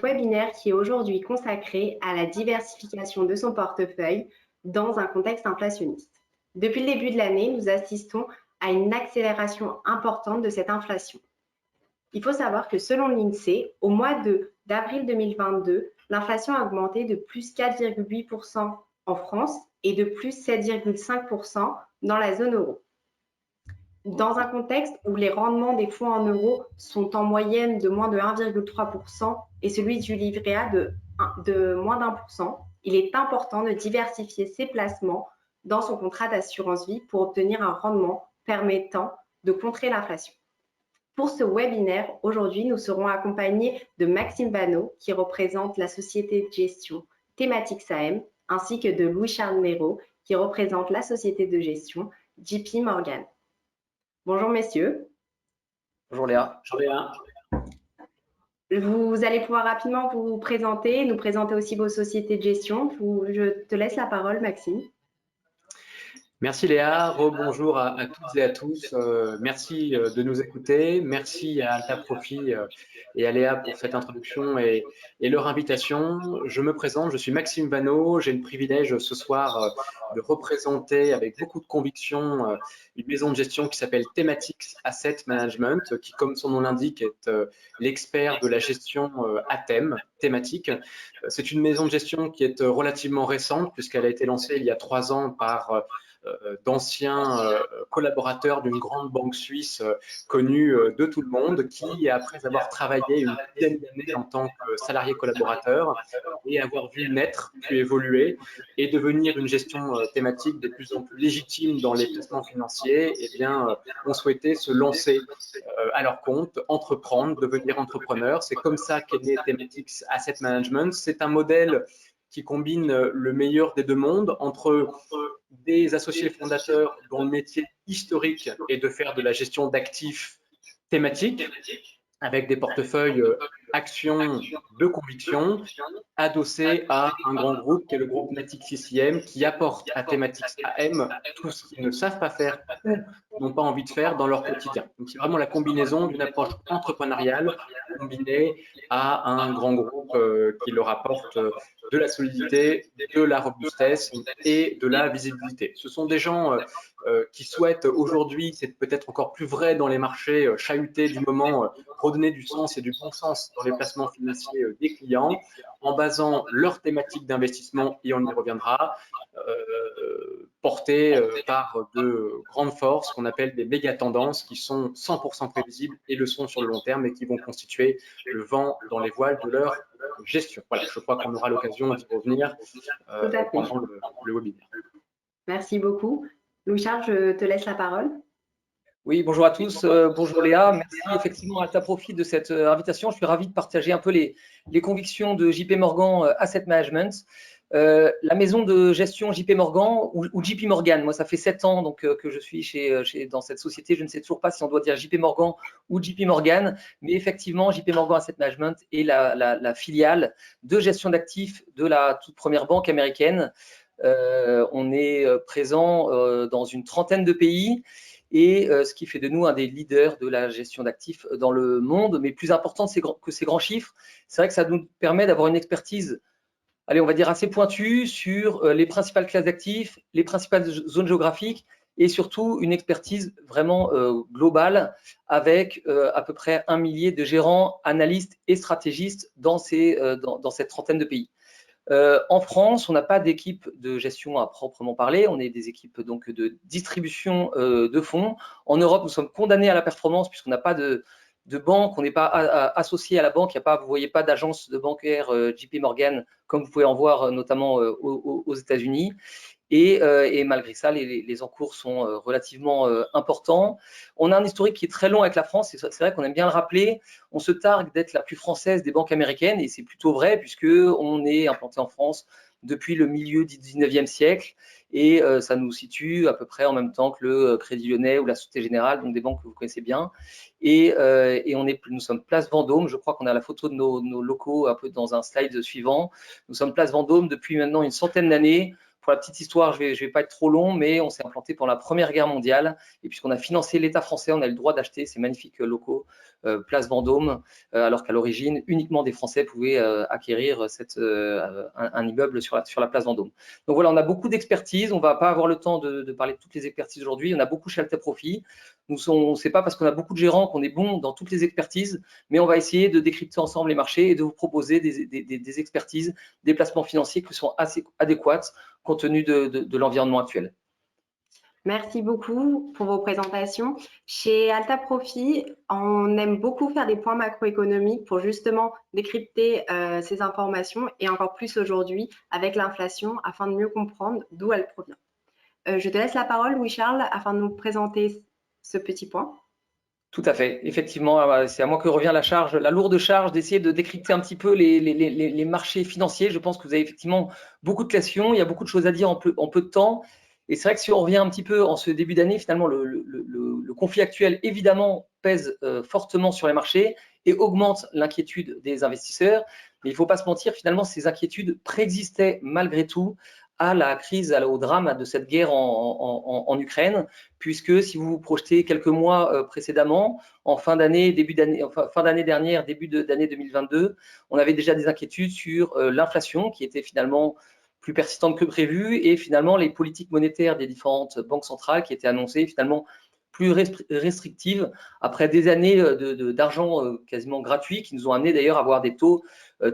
webinaire qui est aujourd'hui consacré à la diversification de son portefeuille dans un contexte inflationniste. Depuis le début de l'année, nous assistons à une accélération importante de cette inflation. Il faut savoir que selon l'INSEE, au mois d'avril 2022, l'inflation a augmenté de plus 4,8% en France et de plus 7,5% dans la zone euro. Dans un contexte où les rendements des fonds en euros sont en moyenne de moins de 1,3% et celui du livret A de moins d'1%, il est important de diversifier ses placements dans son contrat d'assurance vie pour obtenir un rendement permettant de contrer l'inflation. Pour ce webinaire, aujourd'hui, nous serons accompagnés de Maxime Vanneau, qui représente la société de gestion Thematics AM, ainsi que de Louis-Charles Néraud, qui représente la société de gestion JP Morgan. Bonjour messieurs. Bonjour Léa. Bonjour Léa. Vous allez pouvoir rapidement vous présenter, nous présenter aussi vos sociétés de gestion. Je te laisse la parole, Maxime. Merci Léa, rebonjour à toutes et à tous. Merci de nous écouter. Merci à Alta Profit et à Léa pour cette introduction et leur invitation. Je me présente, je suis Maxime Vanneau. J'ai le privilège ce soir de représenter avec beaucoup de conviction une maison de gestion qui s'appelle Thematics Asset Management, qui, comme son nom l'indique, est l'expert de la gestion à thème, thématique. C'est une maison de gestion qui est relativement récente puisqu'elle a été lancée il y a 3 ans par d'anciens collaborateurs d'une grande banque suisse connue de tout le monde, qui, après avoir travaillé une dizaine d'années en tant que salarié collaborateur et avoir vu naître, puis évoluer et devenir une gestion thématique de plus en plus légitime dans les placements financiers, eh bien, ont souhaité se lancer à leur compte, entreprendre, devenir entrepreneur. C'est comme ça qu'est né Thematics Asset Management. C'est un modèle qui combine le meilleur des deux mondes entre des associés fondateurs dont le métier historique est de faire de la gestion d'actifs thématiques avec des portefeuilles actions de conviction adossés à un grand groupe qui est le groupe Thematics CCM, qui apporte à Thematics AM tout ce qu'ils ne savent pas faire ou n'ont pas envie de faire dans leur quotidien. Donc c'est vraiment la combinaison d'une approche entrepreneuriale combinée à un grand groupe qui leur apporte de la solidité, de la robustesse et de la visibilité. Ce sont des gens qui souhaitent aujourd'hui, c'est peut-être encore plus vrai dans les marchés chahutés du moment, redonner du sens et du bon sens dans les placements financiers des clients en basant leur thématique d'investissement, et on y reviendra, portées par de grandes forces qu'on appelle des méga tendances qui sont 100% prévisibles et le sont sur le long terme et qui vont constituer le vent dans les voiles de leur gestion. Voilà, je crois qu'on aura l'occasion d'y revenir pendant le webinaire. Merci beaucoup. Louis-Charles, je te laisse la parole. Oui, bonjour à tous. Bonjour Léa. Merci effectivement à ta profit de cette invitation. Je suis ravi de partager un peu les convictions de JP Morgan Asset Management. La maison de gestion JP Morgan ou JP Morgan, moi ça fait 7 ans donc, que je suis dans cette société. Je ne sais toujours pas si on doit dire JP Morgan ou JP Morgan, mais effectivement JP Morgan Asset Management est la filiale de gestion d'actifs de la toute première banque américaine. On est présent dans une trentaine de pays. Et ce qui fait de nous un des leaders de la gestion d'actifs dans le monde. Mais plus important que ces grands chiffres, c'est vrai que ça nous permet d'avoir une expertise, allez, on va dire assez pointue sur les principales classes d'actifs, les principales zones géographiques et surtout une expertise vraiment globale avec à peu près 1 millier de gérants, analystes et stratégistes dans cette trentaine de pays. En France, on n'a pas d'équipe de gestion à proprement parler. On est des équipes donc de distribution de fonds. En Europe, nous sommes condamnés à la performance puisqu'on n'a pas de banque, on n'est pas associé à la banque. Vous ne voyez pas d'agence de bancaire JP Morgan comme vous pouvez en voir notamment aux États-Unis. Et malgré ça, les encours sont relativement importants. On a un historique qui est très long avec la France, et c'est vrai qu'on aime bien le rappeler. On se targue d'être la plus française des banques américaines, et c'est plutôt vrai puisqu'on est implanté en France depuis le milieu du 19e siècle, et ça nous situe à peu près en même temps que le Crédit Lyonnais ou la Société Générale, donc des banques que vous connaissez bien. Et nous sommes place Vendôme. Je crois qu'on a la photo de nos locaux un peu dans un slide suivant. Nous sommes place Vendôme depuis maintenant une centaine d'années, pour la petite histoire, je vais pas être trop long, mais on s'est implanté pendant la Première Guerre mondiale. Et puisqu'on a financé l'État français, on a eu le droit d'acheter ces magnifiques locaux Place Vendôme, alors qu'à l'origine, uniquement des Français pouvaient acquérir un immeuble sur la Place Vendôme. Donc voilà, on a beaucoup d'expertise. On ne va pas avoir le temps de parler de toutes les expertises aujourd'hui. On a beaucoup chez Alta Profit. C'est pas parce qu'on a beaucoup de gérants qu'on est bon dans toutes les expertises, mais on va essayer de décrypter ensemble les marchés et de vous proposer des expertises, des placements financiers qui sont assez adéquates compte tenu de l'environnement actuel. Merci beaucoup pour vos présentations. Chez Alta Profit, on aime beaucoup faire des points macroéconomiques pour justement décrypter ces informations et encore plus aujourd'hui avec l'inflation afin de mieux comprendre d'où elle provient. Je te laisse la parole, Louis-Charles, afin de nous présenter ce petit point. Tout à fait. Effectivement, c'est à moi que revient la lourde charge d'essayer de décrypter un petit peu les marchés financiers. Je pense que vous avez effectivement beaucoup de questions, il y a beaucoup de choses à dire en peu de temps. Et c'est vrai que si on revient un petit peu en ce début d'année, finalement, le conflit actuel, évidemment, pèse fortement sur les marchés et augmente l'inquiétude des investisseurs. Mais il ne faut pas se mentir, finalement, ces inquiétudes préexistaient malgré tout à la crise, au drame de cette guerre en Ukraine, puisque si vous vous projetez quelques mois précédemment, en fin d'année, fin d'année dernière, début d'année 2022, on avait déjà des inquiétudes sur l'inflation qui était finalement plus persistante que prévu et finalement les politiques monétaires des différentes banques centrales qui étaient annoncées finalement plus restrictives après des années d'argent quasiment gratuit qui nous ont amené d'ailleurs à avoir des taux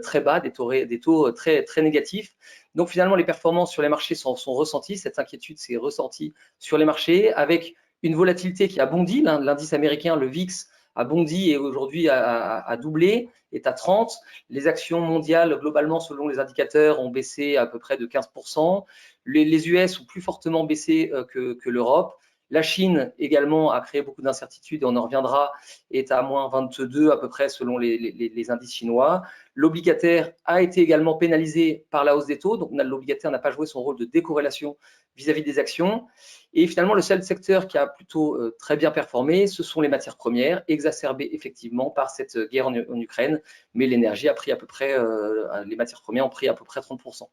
très bas, des taux très, très négatifs. Donc finalement, les performances sur les marchés sont ressenties, cette inquiétude s'est ressentie sur les marchés avec une volatilité qui a bondi. L'indice américain, le VIX, a bondi et aujourd'hui a doublé, est à 30. Les actions mondiales, globalement, selon les indicateurs, ont baissé à peu près de 15%. Les US ont plus fortement baissé que l'Europe. La Chine également a créé beaucoup d'incertitudes et on en reviendra, est à moins 22 à peu près selon les indices chinois. L'obligataire a été également pénalisé par la hausse des taux, donc l'obligataire n'a pas joué son rôle de décorrélation vis-à-vis des actions. Et finalement, le seul secteur qui a plutôt très bien performé, ce sont les matières premières, exacerbées effectivement par cette guerre en Ukraine, mais l'énergie a pris à peu près, les matières premières ont pris à peu près 30%.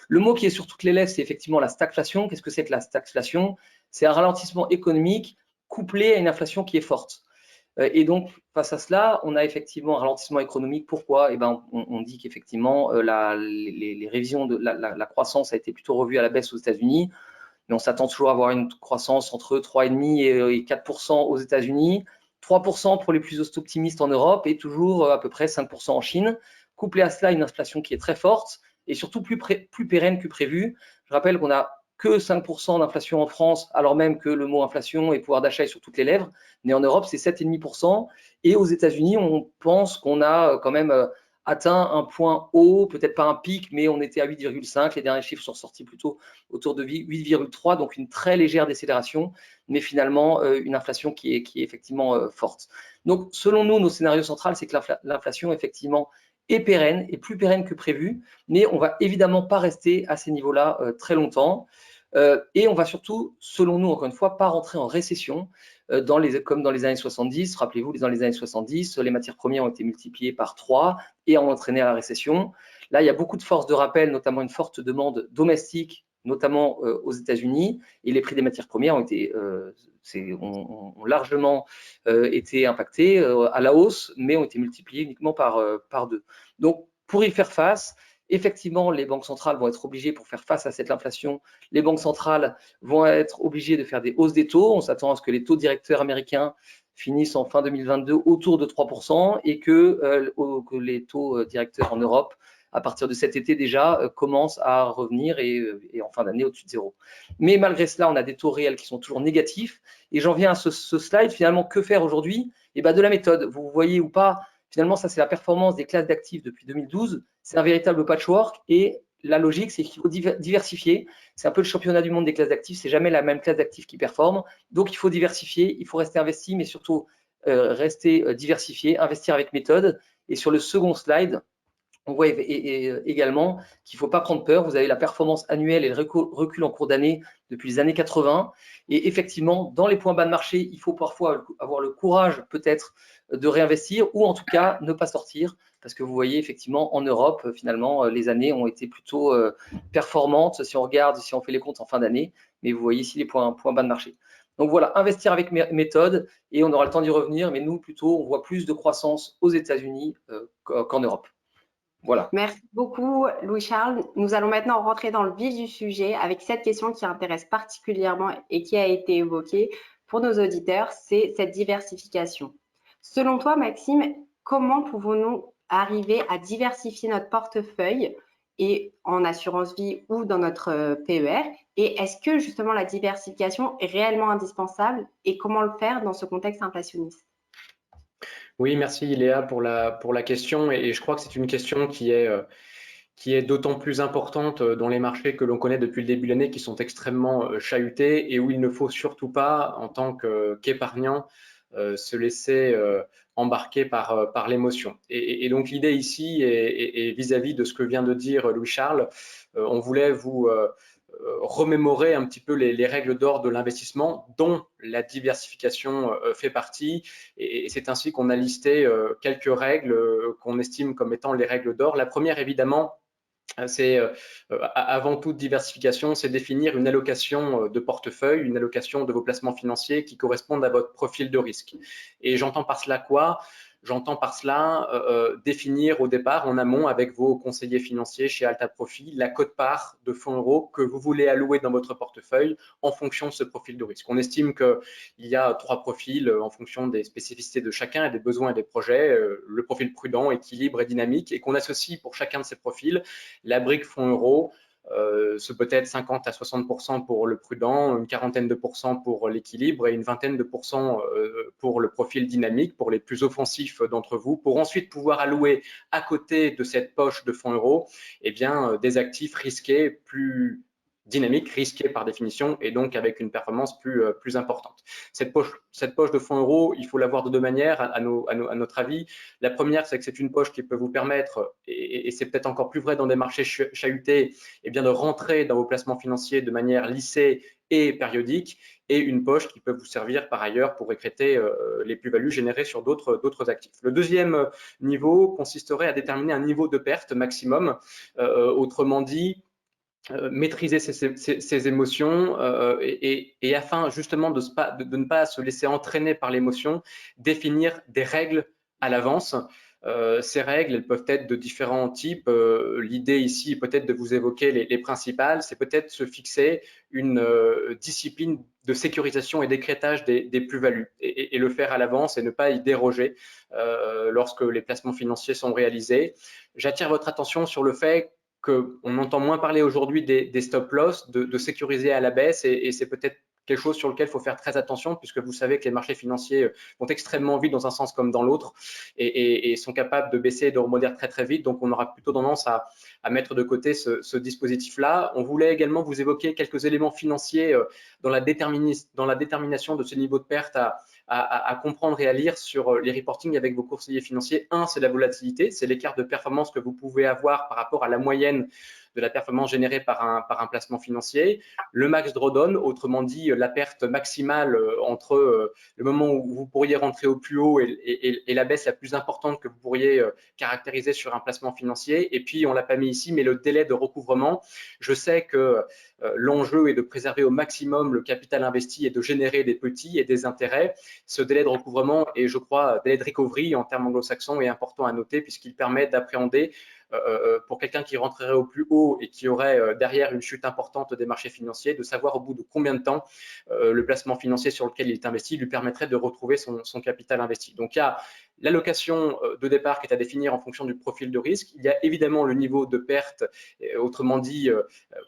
Le mot qui est sur toutes les lèvres, c'est effectivement la stagflation. Qu'est-ce que c'est que la stagflation? C'est un ralentissement économique couplé à une inflation qui est forte. Et donc, face à cela, on a effectivement un ralentissement économique. Pourquoi? On dit qu'effectivement, les révisions de la croissance a été plutôt revue à la baisse aux États-Unis, mais on s'attend toujours à avoir une croissance entre 3,5 et 4% aux États-Unis, 3% pour les plus optimistes en Europe et toujours à peu près 5% en Chine. Couplé à cela, une inflation qui est très forte et surtout plus pérenne que prévu. Je rappelle qu'on a que 5% d'inflation en France, alors même que le mot inflation et pouvoir d'achat est sur toutes les lèvres. Mais en Europe, c'est 7,5%. Et aux États-Unis, on pense qu'on a quand même atteint un point haut, peut-être pas un pic, mais on était à 8,5. Les derniers chiffres sont sortis plutôt autour de 8,3, donc une très légère décélération, mais finalement une inflation qui est effectivement forte. Donc, selon nous, nos scénarios centrales, c'est que l'inflation, effectivement, est pérenne, est plus pérenne que prévu, mais on ne va évidemment pas rester à ces niveaux-là très longtemps. Et on va surtout, selon nous, encore une fois, pas rentrer en récession comme dans les années 70. Rappelez-vous, dans les années 70, les matières premières ont été multipliées par 3 et ont entraîné à la récession. Là, il y a beaucoup de forces de rappel, notamment une forte demande domestique, notamment aux États-Unis, et les prix des matières premières ont largement été impactés à la hausse, mais ont été multipliés uniquement par 2. Donc, pour y faire face, effectivement, les banques centrales vont être obligées, pour faire face à cette inflation, les banques centrales vont être obligées de faire des hausses des taux. On s'attend à ce que les taux directeurs américains finissent en fin 2022 autour de 3% et que les taux directeurs en Europe, à partir de cet été déjà, commencent à revenir et en fin d'année au-dessus de 0. Mais malgré cela, on a des taux réels qui sont toujours négatifs. Et j'en viens à ce slide, finalement, que faire aujourd'hui? Eh bien, de la méthode. Vous voyez ou pas, finalement, ça, c'est la performance des classes d'actifs depuis 2012. C'est un véritable patchwork et la logique, c'est qu'il faut diversifier. C'est un peu le championnat du monde des classes d'actifs. C'est jamais la même classe d'actifs qui performe. Donc, il faut diversifier, il faut rester investi, mais surtout rester diversifié, investir avec méthode. Et sur le second slide, on voit également qu'il ne faut pas prendre peur. Vous avez la performance annuelle et le recul en cours d'année depuis les années 80. Et effectivement, dans les points bas de marché, il faut parfois avoir le courage peut-être de réinvestir ou en tout cas ne pas sortir parce que vous voyez effectivement en Europe, finalement, les années ont été plutôt performantes si on regarde, si on fait les comptes en fin d'année, mais vous voyez ici les points bas de marché. Donc voilà, investir avec méthode, et on aura le temps d'y revenir, mais nous plutôt, on voit plus de croissance aux États-Unis qu'en Europe. Voilà. Merci beaucoup, Louis-Charles. Nous allons maintenant rentrer dans le vif du sujet avec cette question qui intéresse particulièrement et qui a été évoquée pour nos auditeurs, c'est cette diversification. Selon toi, Maxime, comment pouvons-nous arriver à diversifier notre portefeuille et en assurance vie ou dans notre PER? Et est-ce que justement la diversification est réellement indispensable et comment le faire dans ce contexte inflationniste? Oui, merci Léa pour la question et je crois que c'est une question qui est d'autant plus importante dans les marchés que l'on connaît depuis le début de l'année qui sont extrêmement chahutés et où il ne faut surtout pas, en tant qu'épargnant, se laisser embarquer par l'émotion. Et donc l'idée ici est vis-à-vis de ce que vient de dire Louis-Charles, on voulait vous remémorer un petit peu les règles d'or de l'investissement dont la diversification fait partie et c'est ainsi qu'on a listé quelques règles qu'on estime comme étant les règles d'or. La première évidemment, c'est avant toute diversification, c'est définir une allocation de portefeuille, une allocation de vos placements financiers qui correspondent à votre profil de risque. Et j'entends par cela quoi? J'entends par cela définir au départ, en amont, avec vos conseillers financiers chez Alta Profit, la quote-part de fonds euros que vous voulez allouer dans votre portefeuille en fonction de ce profil de risque. On estime qu'il y a 3 profils en fonction des spécificités de chacun et des besoins et des projets. Le profil prudent, équilibre et dynamique, et qu'on associe pour chacun de ces profils la brique fonds euros. Ce peut être 50 à 60% pour le prudent, une quarantaine de pourcents pour l'équilibre et une vingtaine de pourcents pour le profil dynamique, pour les plus offensifs d'entre vous, pour ensuite pouvoir allouer à côté de cette poche de fonds euros eh bien, des actifs risqués plus dynamique, risquée par définition et donc avec une performance plus importante. Cette poche de fonds euros, il faut l'avoir de deux manières à notre avis. La première, c'est que c'est une poche qui peut vous permettre, et c'est peut-être encore plus vrai dans des marchés chahutés, eh bien de rentrer dans vos placements financiers de manière lissée et périodique, et une poche qui peut vous servir par ailleurs pour écrêter les plus-values générées sur d'autres actifs. Le deuxième niveau consisterait à déterminer un niveau de perte maximum, autrement dit, maîtriser ses émotions et afin justement de ne pas se laisser entraîner par l'émotion, définir des règles à l'avance. Ces règles, elles peuvent être de différents types. L'idée ici peut-être de vous évoquer les principales, c'est peut-être se fixer une discipline de sécurisation et d'écrêtage des plus-values et le faire à l'avance et ne pas y déroger lorsque les placements financiers sont réalisés. J'attire votre attention sur le fait qu'on entend moins parler aujourd'hui des stop-loss, de sécuriser à la baisse et c'est peut-être quelque chose sur lequel il faut faire très attention puisque vous savez que les marchés financiers vont extrêmement vite dans un sens comme dans l'autre et sont capables de baisser et de remonter très très vite. Donc on aura plutôt tendance à mettre de côté ce dispositif-là. On voulait également vous évoquer quelques éléments financiers dans la détermination de ce niveau de perte à comprendre et à lire sur les reportings avec vos conseillers financiers. Un, c'est la volatilité, c'est l'écart de performance que vous pouvez avoir par rapport à la moyenne de la performance générée par un placement financier. Le max drawdown, autrement dit la perte maximale entre le moment où vous pourriez rentrer au plus haut et la baisse la plus importante que vous pourriez caractériser sur un placement financier. Et puis, on ne l'a pas mis ici, mais le délai de recouvrement. Je sais que l'enjeu est de préserver au maximum le capital investi et de générer des petits et des intérêts. Ce délai de recouvrement et je crois délai de recovery en termes anglo-saxons est important à noter puisqu'il permet d'appréhender pour quelqu'un qui rentrerait au plus haut et qui aurait derrière une chute importante des marchés financiers, de savoir au bout de combien de temps le placement financier sur lequel il est investi lui permettrait de retrouver son capital investi. Donc il y a l'allocation de départ qui est à définir en fonction du profil de risque. Il y a évidemment le niveau de perte, autrement dit,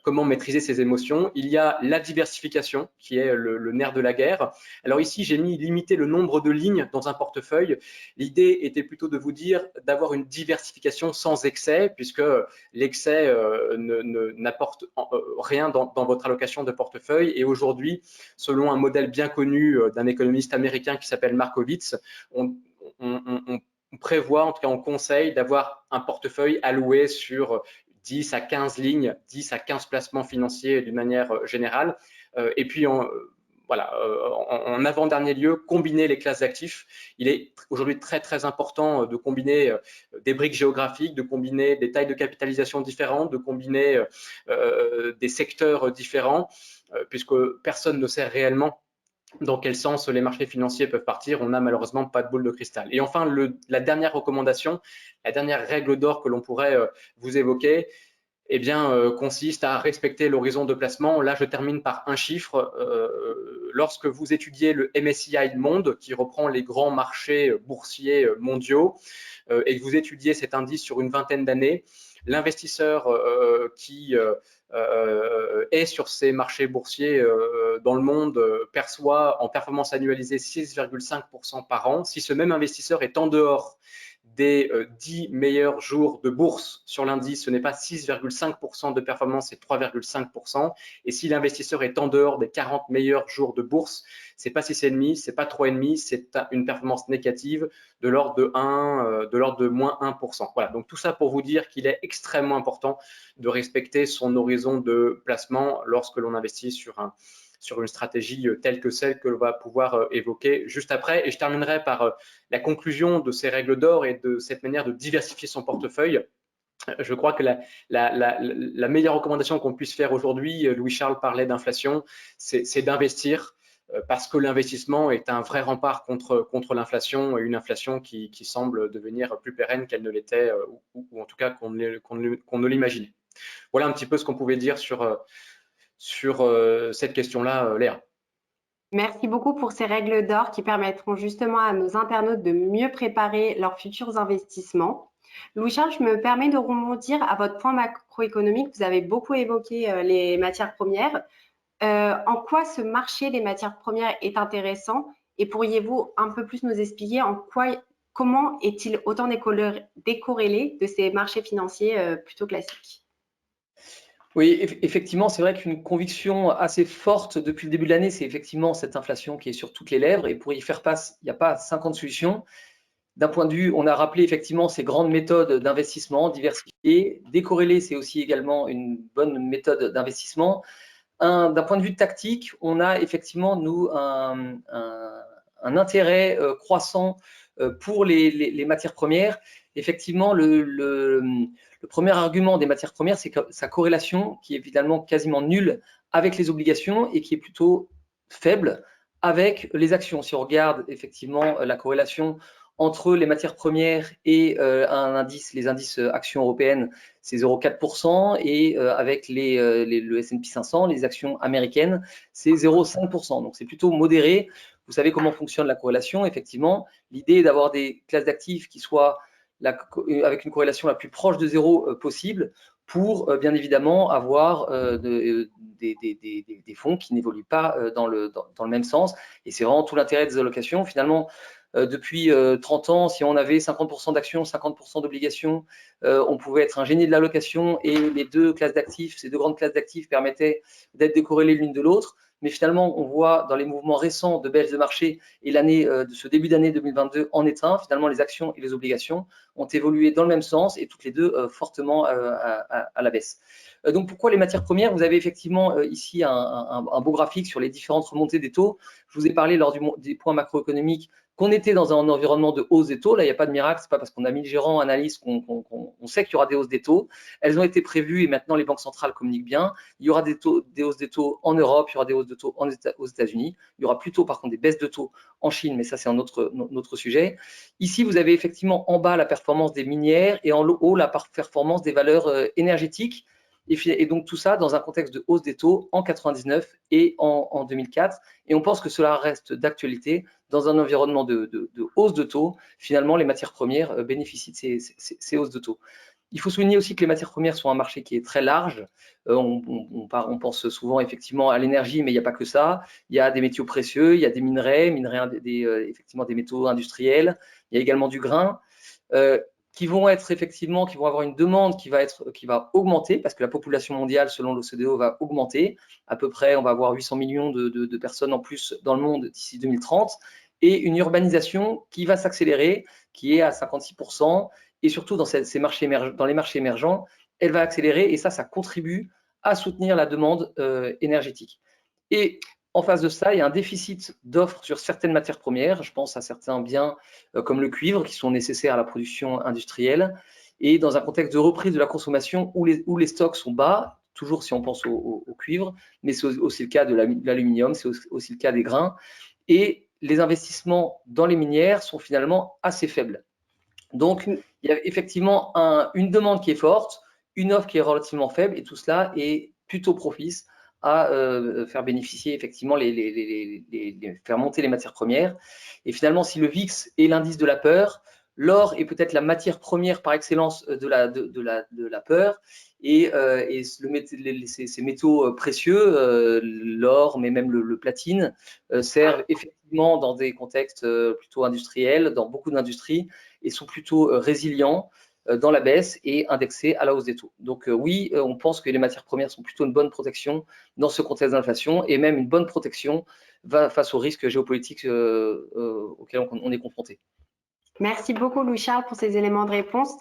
comment maîtriser ses émotions. Il y a la diversification qui est le nerf de la guerre. Alors ici, j'ai mis limiter le nombre de lignes dans un portefeuille. L'idée était plutôt de vous dire d'avoir une diversification sans excès, puisque l'excès n'apporte rien dans votre allocation de portefeuille. Et aujourd'hui, selon un modèle bien connu d'un économiste américain qui s'appelle Markowitz, on prévoit, en tout cas on conseille d'avoir un portefeuille alloué sur 10 à 15 lignes, 10 à 15 placements financiers d'une manière générale. Et puis, voilà, en avant-dernier lieu, combiner les classes d'actifs. Il est aujourd'hui très important de combiner des briques géographiques, de combiner des tailles de capitalisation différentes, de combiner des secteurs différents, puisque personne ne sait réellement dans quel sens les marchés financiers peuvent partir. On n'a malheureusement pas de boule de cristal. Et enfin, la dernière recommandation, la dernière règle d'or que l'on pourrait vous évoquer, eh bien, consiste à respecter l'horizon de placement. Là, je termine par un chiffre. Lorsque vous étudiez le MSCI Monde, qui reprend les grands marchés boursiers mondiaux, et que vous étudiez cet indice sur une vingtaine d'années, l'investisseur qui est sur ces marchés boursiers dans le monde perçoit en performance annualisée 6,5% par an. Si ce même investisseur est en dehors des 10 meilleurs jours de bourse sur l'indice, ce n'est pas 6,5% de performance, c'est 3,5%. Et si l'investisseur est en dehors des 40 meilleurs jours de bourse, c'est pas 6,5, c'est pas 3,5, c'est une performance négative de l'ordre de moins 1%. Voilà, donc tout ça pour vous dire qu'il est extrêmement important de respecter son horizon de placement lorsque l'on investit sur une stratégie telle que celle que l'on va pouvoir évoquer juste après. Et je terminerai par la conclusion de ces règles d'or et de cette manière de diversifier son portefeuille. Je crois que la meilleure recommandation qu'on puisse faire aujourd'hui, Louis-Charles parlait d'inflation, c'est d'investir, parce que l'investissement est un vrai rempart contre l'inflation, une inflation qui semble devenir plus pérenne qu'elle ne l'était, ou en tout cas qu'on ne l'imaginait. Voilà un petit peu ce qu'on pouvait dire sur cette question-là, Léa. Merci beaucoup pour ces règles d'or qui permettront justement à nos internautes de mieux préparer leurs futurs investissements. Louis-Charles, je me permets de rebondir à votre point macroéconomique. Vous avez beaucoup évoqué les matières premières. En quoi ce marché des matières premières est intéressant et pourriez-vous un peu plus nous expliquer comment est-il autant décorrélé de ces marchés financiers plutôt classiques? Oui, effectivement, c'est vrai qu'une conviction assez forte depuis le début de l'année, c'est effectivement cette inflation qui est sur toutes les lèvres. Et pour y faire face, il n'y a pas 50 solutions. D'un point de vue, on a rappelé effectivement ces grandes méthodes d'investissement diversifiées. Décorrélé, c'est aussi également une bonne méthode d'investissement. D'un point de vue tactique, on a effectivement, nous, un intérêt croissant pour les matières premières. Effectivement, le premier argument des matières premières, c'est sa corrélation, qui est évidemment quasiment nulle avec les obligations et qui est plutôt faible avec les actions. Si on regarde effectivement la corrélation entre les matières premières et les indices actions européennes, c'est 0,4%, et avec le S&P 500, les actions américaines, c'est 0,5%. Donc c'est plutôt modéré. Vous savez comment fonctionne la corrélation. Effectivement, l'idée est d'avoir des classes d'actifs qui soient avec une corrélation la plus proche de zéro possible, pour bien évidemment avoir des fonds qui n'évoluent pas dans le même sens. Et c'est vraiment tout l'intérêt des allocations. Finalement, depuis 30 ans, si on avait 50% d'actions, 50% d'obligations, on pouvait être un génie de l'allocation, et les deux classes d'actifs, ces deux grandes classes d'actifs permettaient d'être décorrélées l'une de l'autre. Mais finalement, on voit dans les mouvements récents de baisse de marché, et de ce début d'année 2022 en est un, finalement les actions et les obligations ont évolué dans le même sens, et toutes les deux fortement à la baisse. Donc pourquoi les matières premières? Vous avez effectivement ici un beau graphique sur les différentes remontées des taux. Je vous ai parlé lors des points macroéconomiques qu'on était dans un environnement de hausse des taux. Là, il n'y a pas de miracle, ce n'est pas parce qu'on a mis le gérant analyse qu'on sait qu'il y aura des hausses des taux. Elles ont été prévues, et maintenant les banques centrales communiquent bien. Il y aura des hausses des taux en Europe, il y aura des hausses de taux aux États-Unis. Il y aura plutôt par contre des baisses de taux en Chine, mais ça c'est un autre sujet. Ici, vous avez effectivement en bas la performance des minières, et en haut la performance des valeurs énergétiques. Et donc tout ça dans un contexte de hausse des taux en 99 et en 2004. Et on pense que cela reste d'actualité dans un environnement de hausse de taux. Finalement, les matières premières bénéficient de ces hausses de taux. Il faut souligner aussi que les matières premières sont un marché qui est très large. On pense souvent effectivement à l'énergie, mais il n'y a pas que ça. Il y a des métaux précieux, il y a des minerais, effectivement des métaux industriels. Il y a également du grain. Qui vont avoir une demande qui va augmenter, parce que la population mondiale, selon l'OCDE, va augmenter. À peu près, on va avoir 800 millions de personnes en plus dans le monde d'ici 2030, et une urbanisation qui va s'accélérer, qui est à 56%, et surtout dans les marchés émergents, elle va accélérer, et ça contribue à soutenir la demande énergétique. Et en face de ça, il y a un déficit d'offres sur certaines matières premières. Je pense à certains biens comme le cuivre qui sont nécessaires à la production industrielle. Et dans un contexte de reprise de la consommation où les stocks sont bas, toujours si on pense au cuivre, mais c'est aussi le cas de l'aluminium, c'est aussi le cas des grains. Et les investissements dans les minières sont finalement assez faibles. Donc, il y a effectivement une demande qui est forte, une offre qui est relativement faible, et tout cela est plutôt propice à faire bénéficier effectivement faire monter les matières premières. Et finalement, si le VIX est l'indice de la peur, l'or est peut-être la matière première par excellence de la peur, et ces métaux précieux, l'or, mais même le platine, servent effectivement dans des contextes plutôt industriels, dans beaucoup d'industries, et sont plutôt résilients dans la baisse et indexés à la hausse des taux. Donc oui, on pense que les matières premières sont plutôt une bonne protection dans ce contexte d'inflation, et même une bonne protection face aux risques géopolitiques auxquels on est confronté. Merci beaucoup Louis-Charles pour ces éléments de réponse.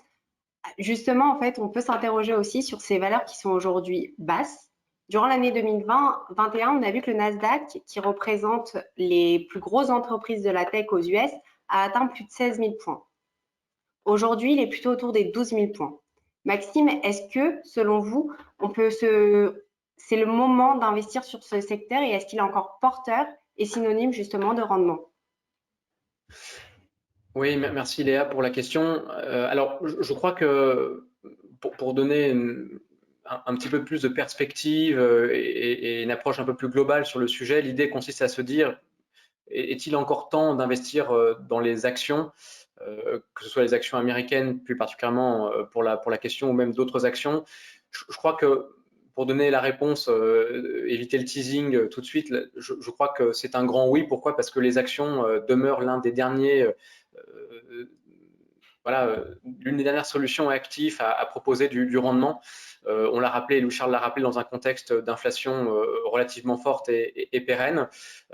Justement, en fait, on peut s'interroger aussi sur ces valeurs qui sont aujourd'hui basses. Durant l'année 2020-2021, on a vu que le Nasdaq, qui représente les plus grosses entreprises de la tech aux US, a atteint plus de 16 000 points. Aujourd'hui, il est plutôt autour des 12 000 points. Maxime, est-ce que, selon vous, c'est le moment d'investir sur ce secteur et est-ce qu'il est encore porteur et synonyme justement de rendement? Oui, merci Léa pour la question. Alors, je crois que pour donner un petit peu plus de perspective et une approche un peu plus globale sur le sujet, l'idée consiste à se dire, est-il encore temps d'investir dans les actions, que ce soit les actions américaines, plus particulièrement pour la question, ou même d'autres actions? Je crois que pour donner la réponse, éviter le teasing tout de suite, je crois que c'est un grand oui. Pourquoi? Parce que les actions demeurent l'un des derniers l'une des dernières solutions actives à proposer du rendement. On l'a rappelé, Louis-Charles l'a rappelé, dans un contexte d'inflation relativement forte et pérenne.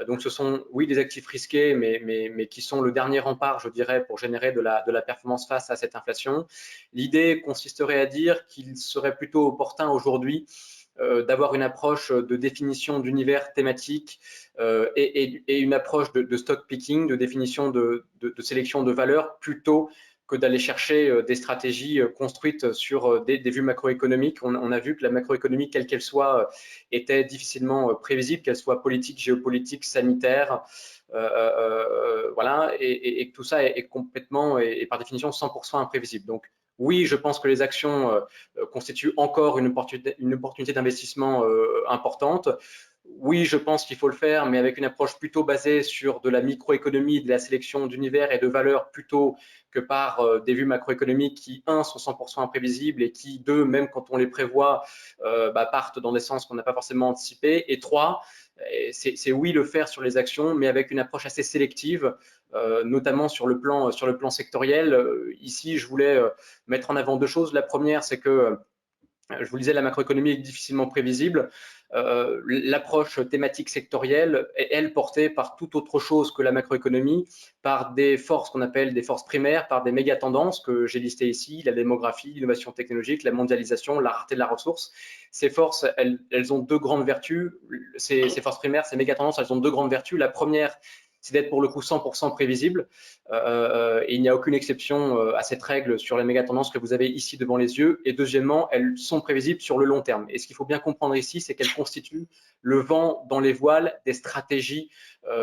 Donc ce sont, oui, des actifs risqués, mais qui sont le dernier rempart, je dirais, pour générer de la performance face à cette inflation. L'idée consisterait à dire qu'il serait plutôt opportun aujourd'hui d'avoir une approche de définition d'univers thématique et une approche de stock picking, de définition de sélection de valeurs, plutôt que d'aller chercher des stratégies construites sur des vues macroéconomiques. On a vu que la macroéconomie, quelle qu'elle soit, était difficilement prévisible, qu'elle soit politique, géopolitique, sanitaire, voilà, et que tout ça est complètement et par définition 100% imprévisible. Donc oui, je pense que les actions constituent encore une opportunité d'investissement importante. Oui, je pense qu'il faut le faire, mais avec une approche plutôt basée sur de la microéconomie, de la sélection d'univers et de valeurs, plutôt que par des vues macroéconomiques qui, un, sont 100% imprévisibles et qui, deux, même quand on les prévoit, partent dans des sens qu'on n'a pas forcément anticipés. Et trois, c'est oui le faire sur les actions, mais avec une approche assez sélective, notamment sur le plan sectoriel. Ici, je voulais mettre en avant deux choses. La première, c'est que je vous le disais, la macroéconomie est difficilement prévisible. L'approche thématique sectorielle est, elle, portée par toute autre chose que la macroéconomie, par des forces qu'on appelle des forces primaires, par des méga tendances que j'ai listées ici, la démographie, l'innovation technologique, la mondialisation, la rareté de la ressource. Ces forces, elles ont deux grandes vertus. Ces forces primaires, ces méga tendances, elles ont deux grandes vertus. La première, c'est d'être pour le coup 100% prévisible. Et il n'y a aucune exception à cette règle sur les méga tendances que vous avez ici devant les yeux. Et deuxièmement, elles sont prévisibles sur le long terme. Et ce qu'il faut bien comprendre ici, c'est qu'elles constituent le vent dans les voiles des stratégies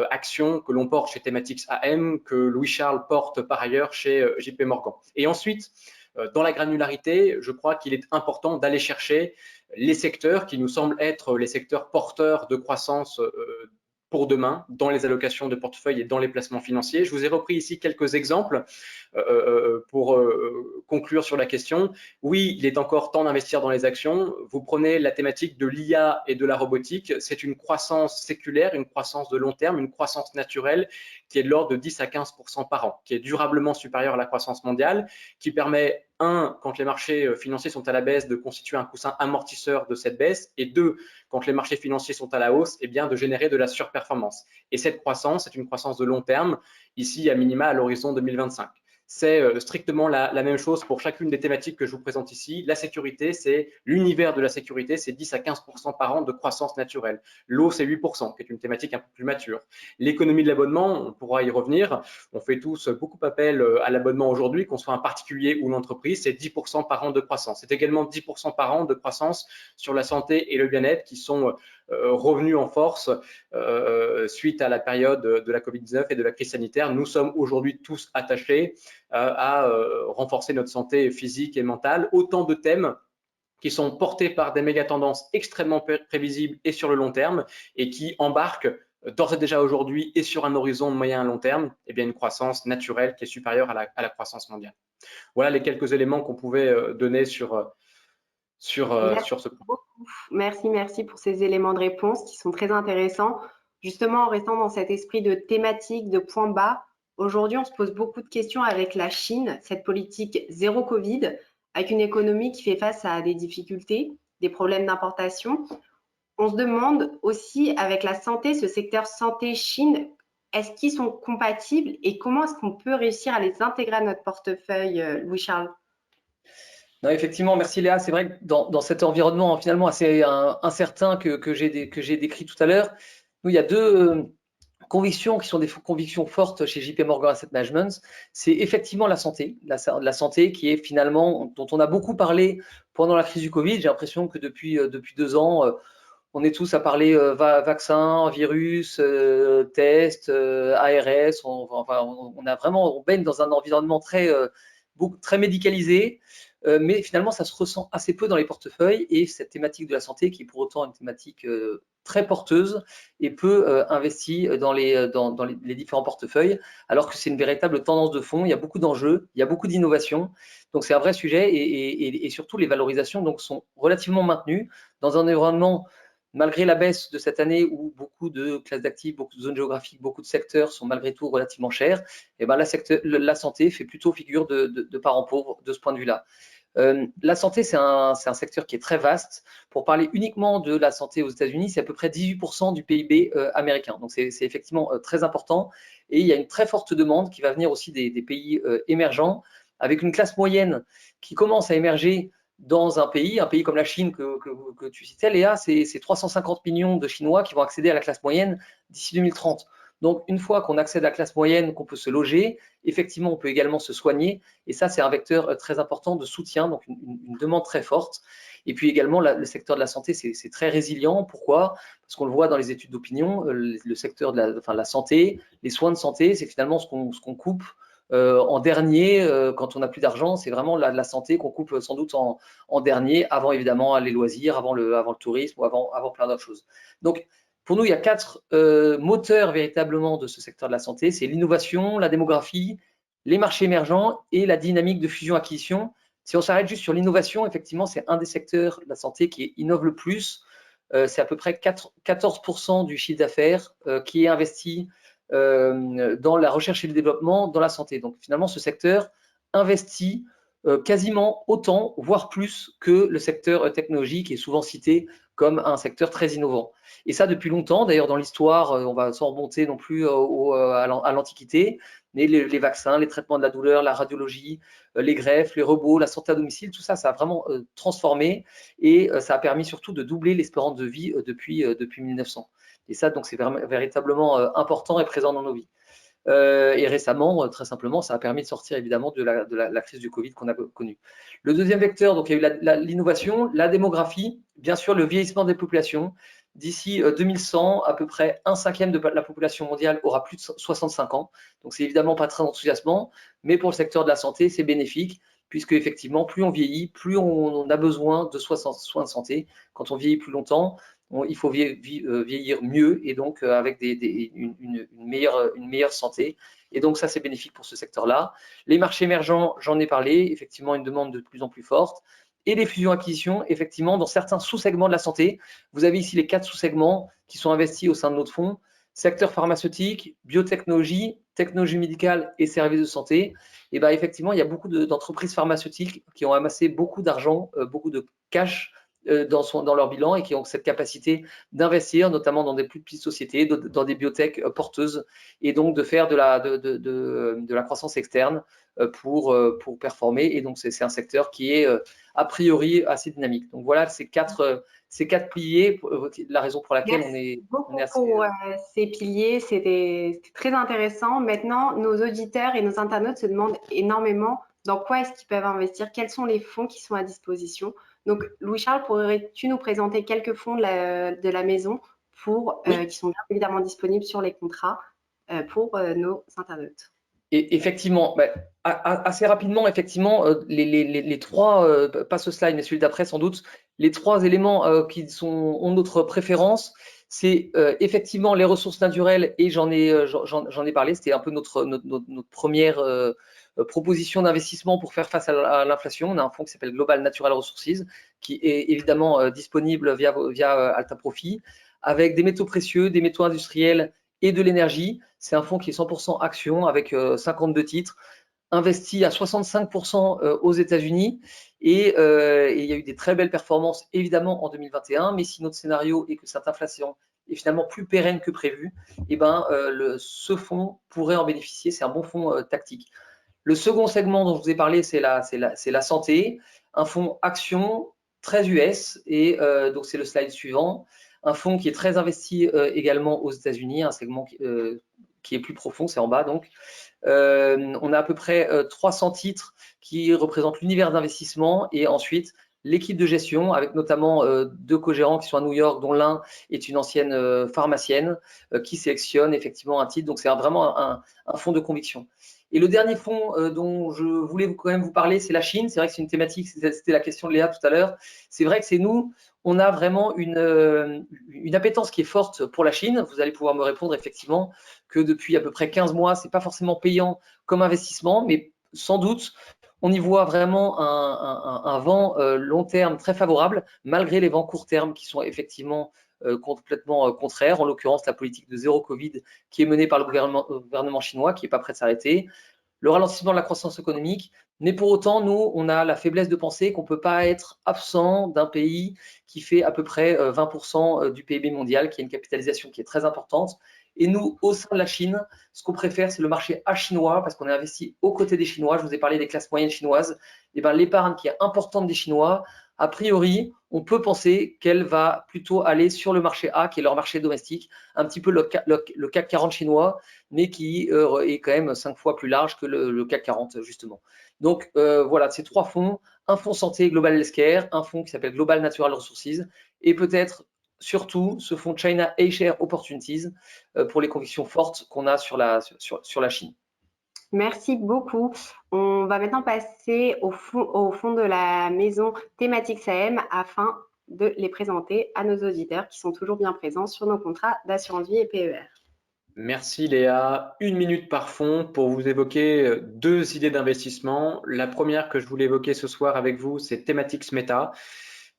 actions que l'on porte chez Thematics AM, que Louis-Charles porte par ailleurs chez JP Morgan. Et ensuite, dans la granularité, je crois qu'il est important d'aller chercher les secteurs qui nous semblent être les secteurs porteurs de croissance pour demain dans les allocations de portefeuille et dans les placements financiers. Je vous ai repris ici quelques exemples pour conclure sur la question. Oui, il est encore temps d'investir dans les actions. Vous prenez la thématique de l'IA et de la robotique. C'est une croissance séculaire, une croissance de long terme, une croissance naturelle qui est de l'ordre de 10 à 15% par an, qui est durablement supérieure à la croissance mondiale, qui permet, un, quand les marchés financiers sont à la baisse, de constituer un coussin amortisseur de cette baisse, et deux, quand les marchés financiers sont à la hausse, eh bien, de générer de la surperformance. Et cette croissance est une croissance de long terme, ici à minima à l'horizon 2025. c'est strictement la même chose pour chacune des thématiques que je vous présente ici. La sécurité, c'est l'univers de la sécurité, c'est 10 à 15% par an de croissance naturelle. L'eau, c'est 8%, qui est une thématique un peu plus mature. L'économie de l'abonnement, on pourra y revenir. On fait tous beaucoup appel à l'abonnement aujourd'hui, qu'on soit un particulier ou l'entreprise, c'est 10% par an de croissance. C'est également 10% par an de croissance sur la santé et le bien-être qui sont revenus en force suite à la période de la Covid-19 et de la crise sanitaire. Nous sommes aujourd'hui tous attachés à renforcer notre santé physique et mentale. Autant de thèmes qui sont portés par des méga-tendances extrêmement prévisibles et sur le long terme et qui embarquent d'ores et déjà aujourd'hui et sur un horizon de moyen à long terme, eh bien une croissance naturelle qui est supérieure à la croissance mondiale. Voilà les quelques éléments qu'on pouvait donner sur ce point. Merci pour ces éléments de réponse qui sont très intéressants. Justement, en restant dans cet esprit de thématique, de point bas, aujourd'hui, on se pose beaucoup de questions avec la Chine, cette politique zéro Covid, avec une économie qui fait face à des difficultés, des problèmes d'importation. On se demande aussi, avec la santé, ce secteur santé-Chine, est-ce qu'ils sont compatibles et comment est-ce qu'on peut réussir à les intégrer à notre portefeuille, Louis-Charles? Non, effectivement, merci Léa. C'est vrai que dans cet environnement finalement assez incertain que j'ai décrit tout à l'heure, nous, il y a deux convictions qui sont des convictions fortes chez JP Morgan Asset Management. C'est effectivement la santé qui est finalement, dont on a beaucoup parlé pendant la crise du Covid. J'ai l'impression que depuis 2 ans, on est tous à parler vaccin, virus, tests, ARS. On baigne dans un environnement très médicalisé. Mais finalement, ça se ressent assez peu dans les portefeuilles et cette thématique de la santé, qui est pour autant une thématique très porteuse et peu investie dans les différents portefeuilles, alors que c'est une véritable tendance de fond. Il y a beaucoup d'enjeux, il y a beaucoup d'innovations, donc c'est un vrai sujet et surtout les valorisations donc, sont relativement maintenues dans un environnement, malgré la baisse de cette année où beaucoup de classes d'actifs, beaucoup de zones géographiques, beaucoup de secteurs sont malgré tout relativement chers, et ben la santé fait plutôt figure de parent pauvre de ce point de vue-là. La santé, c'est un secteur qui est très vaste. Pour parler uniquement de la santé aux États-Unis, c'est à peu près 18% du PIB américain. Donc, c'est effectivement très important. Et il y a une très forte demande qui va venir aussi des pays émergents, avec une classe moyenne qui commence à émerger dans un pays comme la Chine que tu citais, Léa. C'est 350 millions de Chinois qui vont accéder à la classe moyenne d'ici 2030. Donc, une fois qu'on accède à la classe moyenne, qu'on peut se loger, effectivement, on peut également se soigner. Et ça, c'est un vecteur très important de soutien, donc une demande très forte. Et puis également, le secteur de la santé, c'est très résilient. Pourquoi? Parce qu'on le voit dans les études d'opinion, le secteur de la santé, les soins de santé, c'est finalement ce qu'on coupe en dernier quand on n'a plus d'argent. C'est vraiment la santé qu'on coupe sans doute en dernier, avant évidemment les loisirs, avant le tourisme ou avant plein d'autres choses. Donc, pour nous, il y a 4 moteurs véritablement de ce secteur de la santé. C'est l'innovation, la démographie, les marchés émergents et la dynamique de fusion-acquisition. Si on s'arrête juste sur l'innovation, effectivement, c'est un des secteurs de la santé qui innove le plus. C'est à peu près 14% du chiffre d'affaires qui est investi dans la recherche et le développement dans la santé. Donc, finalement, ce secteur investit quasiment autant, voire plus que le secteur technologique, qui est souvent cité comme un secteur très innovant. Et ça depuis longtemps, d'ailleurs dans l'histoire, on va sans remonter non plus à l'Antiquité, mais les vaccins, les traitements de la douleur, la radiologie, les greffes, les robots, la santé à domicile, tout ça, ça a vraiment transformé et ça a permis surtout de doubler l'espérance de vie depuis 1900. Et ça, donc, c'est véritablement important et présent dans nos vies. Et récemment, très simplement, ça a permis de sortir évidemment de la crise du Covid qu'on a connue. Le deuxième vecteur, donc il y a eu l'innovation, la démographie, bien sûr le vieillissement des populations. D'ici 2100, à peu près 1/5 de la population mondiale aura plus de 65 ans. Donc c'est évidemment pas très enthousiasmant, mais pour le secteur de la santé, c'est bénéfique, puisque effectivement, plus on vieillit, plus on a besoin de soins de santé. Quand on vieillit plus longtemps, il faut vieillir mieux et donc avec une meilleure santé. Et donc ça, c'est bénéfique pour ce secteur-là. Les marchés émergents, j'en ai parlé, effectivement une demande de plus en plus forte. Et les fusions-acquisitions, effectivement, dans certains sous-segments de la santé. Vous avez ici les 4 sous-segments qui sont investis au sein de notre fonds. Secteur pharmaceutique, biotechnologie, technologie médicale et services de santé. Et bien effectivement, il y a beaucoup d'entreprises pharmaceutiques qui ont amassé beaucoup d'argent, beaucoup de cash dans leur bilan et qui ont cette capacité d'investir, notamment dans des plus petites sociétés, dans des biotech porteuses, et donc de faire de la croissance externe pour performer. Et donc, c'est un secteur qui est a priori assez dynamique. Donc voilà ces quatre piliers, la raison pour laquelle on est assez... pour ces piliers, c'était très intéressant. Maintenant, nos auditeurs et nos internautes se demandent énormément dans quoi est-ce qu'ils peuvent investir, quels sont les fonds qui sont à disposition. Donc, Louis-Charles, pourrais-tu nous présenter quelques fonds de la maison qui sont bien évidemment disponibles sur les contrats pour nos internautes? Et effectivement, assez rapidement, effectivement, les trois, pas ce slide, mais celui d'après sans doute, les trois éléments qui ont notre préférence, c'est effectivement les ressources naturelles, et j'en ai parlé, c'était un peu notre première proposition d'investissement pour faire face à l'inflation. On a un fonds qui s'appelle Global Natural Resources, qui est évidemment disponible via Alta Profit, avec des métaux précieux, des métaux industriels et de l'énergie. C'est un fonds qui est 100% action avec 52 titres, investi à 65% aux États-Unis, et il y a eu des très belles performances évidemment en 2021, mais si notre scénario est que cette inflation est finalement plus pérenne que prévu, et ce fonds pourrait en bénéficier. C'est un bon fonds tactique. Le second segment dont je vous ai parlé, c'est la santé, un fonds action très US, et donc c'est le slide suivant, un fonds qui est très investi également aux États-Unis, un segment qui est plus profond, c'est en bas donc. On a à peu près 300 titres qui représentent l'univers d'investissement, et ensuite l'équipe de gestion avec notamment deux co-gérants qui sont à New York, dont l'un est une ancienne pharmacienne qui sélectionne effectivement un titre. Donc c'est vraiment un fonds de conviction. Et le dernier fonds dont je voulais quand même vous parler, c'est la Chine. C'est vrai que c'est une thématique, c'était la question de Léa tout à l'heure. C'est vrai que c'est nous, on a vraiment une appétence qui est forte pour la Chine. Vous allez pouvoir me répondre effectivement que depuis à peu près 15 mois, c'est pas forcément payant comme investissement, mais sans doute, on y voit vraiment un vent long terme très favorable, malgré les vents court terme qui sont effectivement complètement contraires. En l'occurrence, la politique de zéro Covid qui est menée par le gouvernement chinois, qui n'est pas prêt de s'arrêter, le ralentissement de la croissance économique. Mais pour autant, nous, on a la faiblesse de penser qu'on ne peut pas être absent d'un pays qui fait à peu près 20% du PIB mondial, qui a une capitalisation qui est très importante. Et nous, au sein de la Chine, ce qu'on préfère, c'est le marché à chinois, parce qu'on est investi aux côtés des Chinois. Je vous ai parlé des classes moyennes chinoises. Et l'épargne qui est importante des Chinois, a priori, on peut penser qu'elle va plutôt aller sur le marché A, qui est leur marché domestique, un petit peu le CAC 40 chinois, mais qui est quand même 5 fois plus large que le CAC 40, justement. Donc, voilà, ces trois fonds, un fonds santé Global Healthcare, un fonds qui s'appelle Global Natural Resources, et peut-être surtout ce fonds China A-Share Opportunities pour les convictions fortes qu'on a sur la Chine. Merci beaucoup. On va maintenant passer au fond de la maison Thématique AM afin de les présenter à nos auditeurs qui sont toujours bien présents sur nos contrats d'assurance vie et PER. Merci Léa. 1 minute par fonds pour vous évoquer deux idées d'investissement. La première que je voulais évoquer ce soir avec vous, c'est Thematics Meta.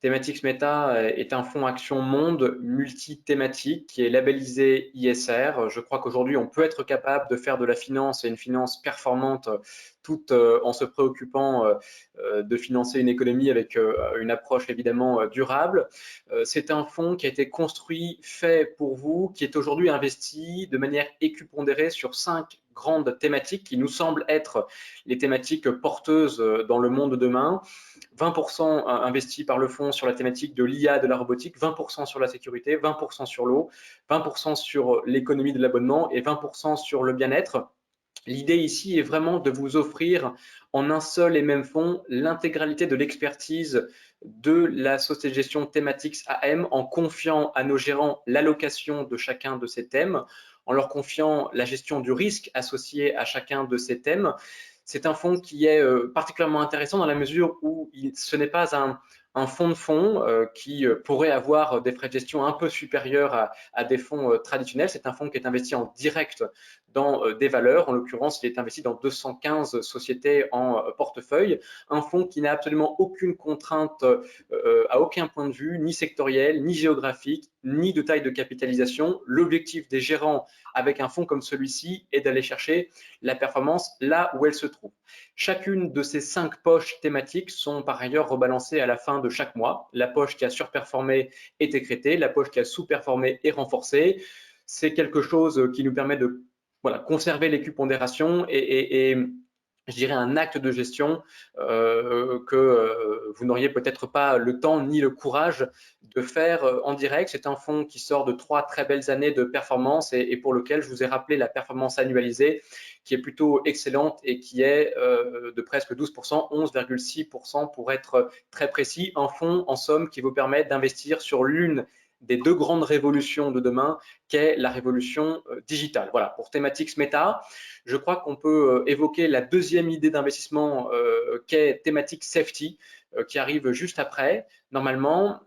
Thematics Meta est un fonds action monde multi-thématique qui est labellisé ISR. Je crois qu'aujourd'hui, on peut être capable de faire de la finance et une finance performante tout en se préoccupant de financer une économie avec une approche évidemment durable. C'est un fonds qui a été construit, fait pour vous, qui est aujourd'hui investi de manière équipondérée sur 5 grandes thématiques qui nous semblent être les thématiques porteuses dans le monde de demain. 20% investis par le fonds sur la thématique de l'IA, de la robotique, 20% sur la sécurité, 20% sur l'eau, 20% sur l'économie de l'abonnement et 20% sur le bien-être. L'idée ici est vraiment de vous offrir en un seul et même fonds l'intégralité de l'expertise de la société de gestion Thematics AM en confiant à nos gérants l'allocation de chacun de ces thèmes, en leur confiant la gestion du risque associé à chacun de ces thèmes. C'est un fonds qui est particulièrement intéressant dans la mesure où ce n'est pas un fonds de fonds qui pourrait avoir des frais de gestion un peu supérieurs à des fonds traditionnels. C'est un fonds qui est investi en direct dans des valeurs. En l'occurrence, il est investi dans 215 sociétés en portefeuille. Un fonds qui n'a absolument aucune contrainte à aucun point de vue, ni sectoriel, ni géographique, ni de taille de capitalisation. L'objectif des gérants avec un fonds comme celui-ci est d'aller chercher la performance là où elle se trouve. Chacune de ces 5 poches thématiques sont par ailleurs rebalancées à la fin de chaque mois. La poche qui a surperformé est écrétée, la poche qui a sous-performé est renforcée. C'est quelque chose qui nous permet de conserver l'équipondération et je dirais un acte de gestion que vous n'auriez peut-être pas le temps ni le courage de faire en direct. C'est un fonds qui sort de 3 très belles années de performance et pour lequel je vous ai rappelé la performance annualisée qui est plutôt excellente et qui est de presque 12%, 11,6% pour être très précis. Un fonds en somme qui vous permet d'investir sur l'une des 2 grandes révolutions de demain, qu'est la révolution digitale. Voilà, pour Thematics Meta, je crois qu'on peut évoquer la deuxième idée d'investissement qu'est Thematics Safety, qui arrive juste après, normalement,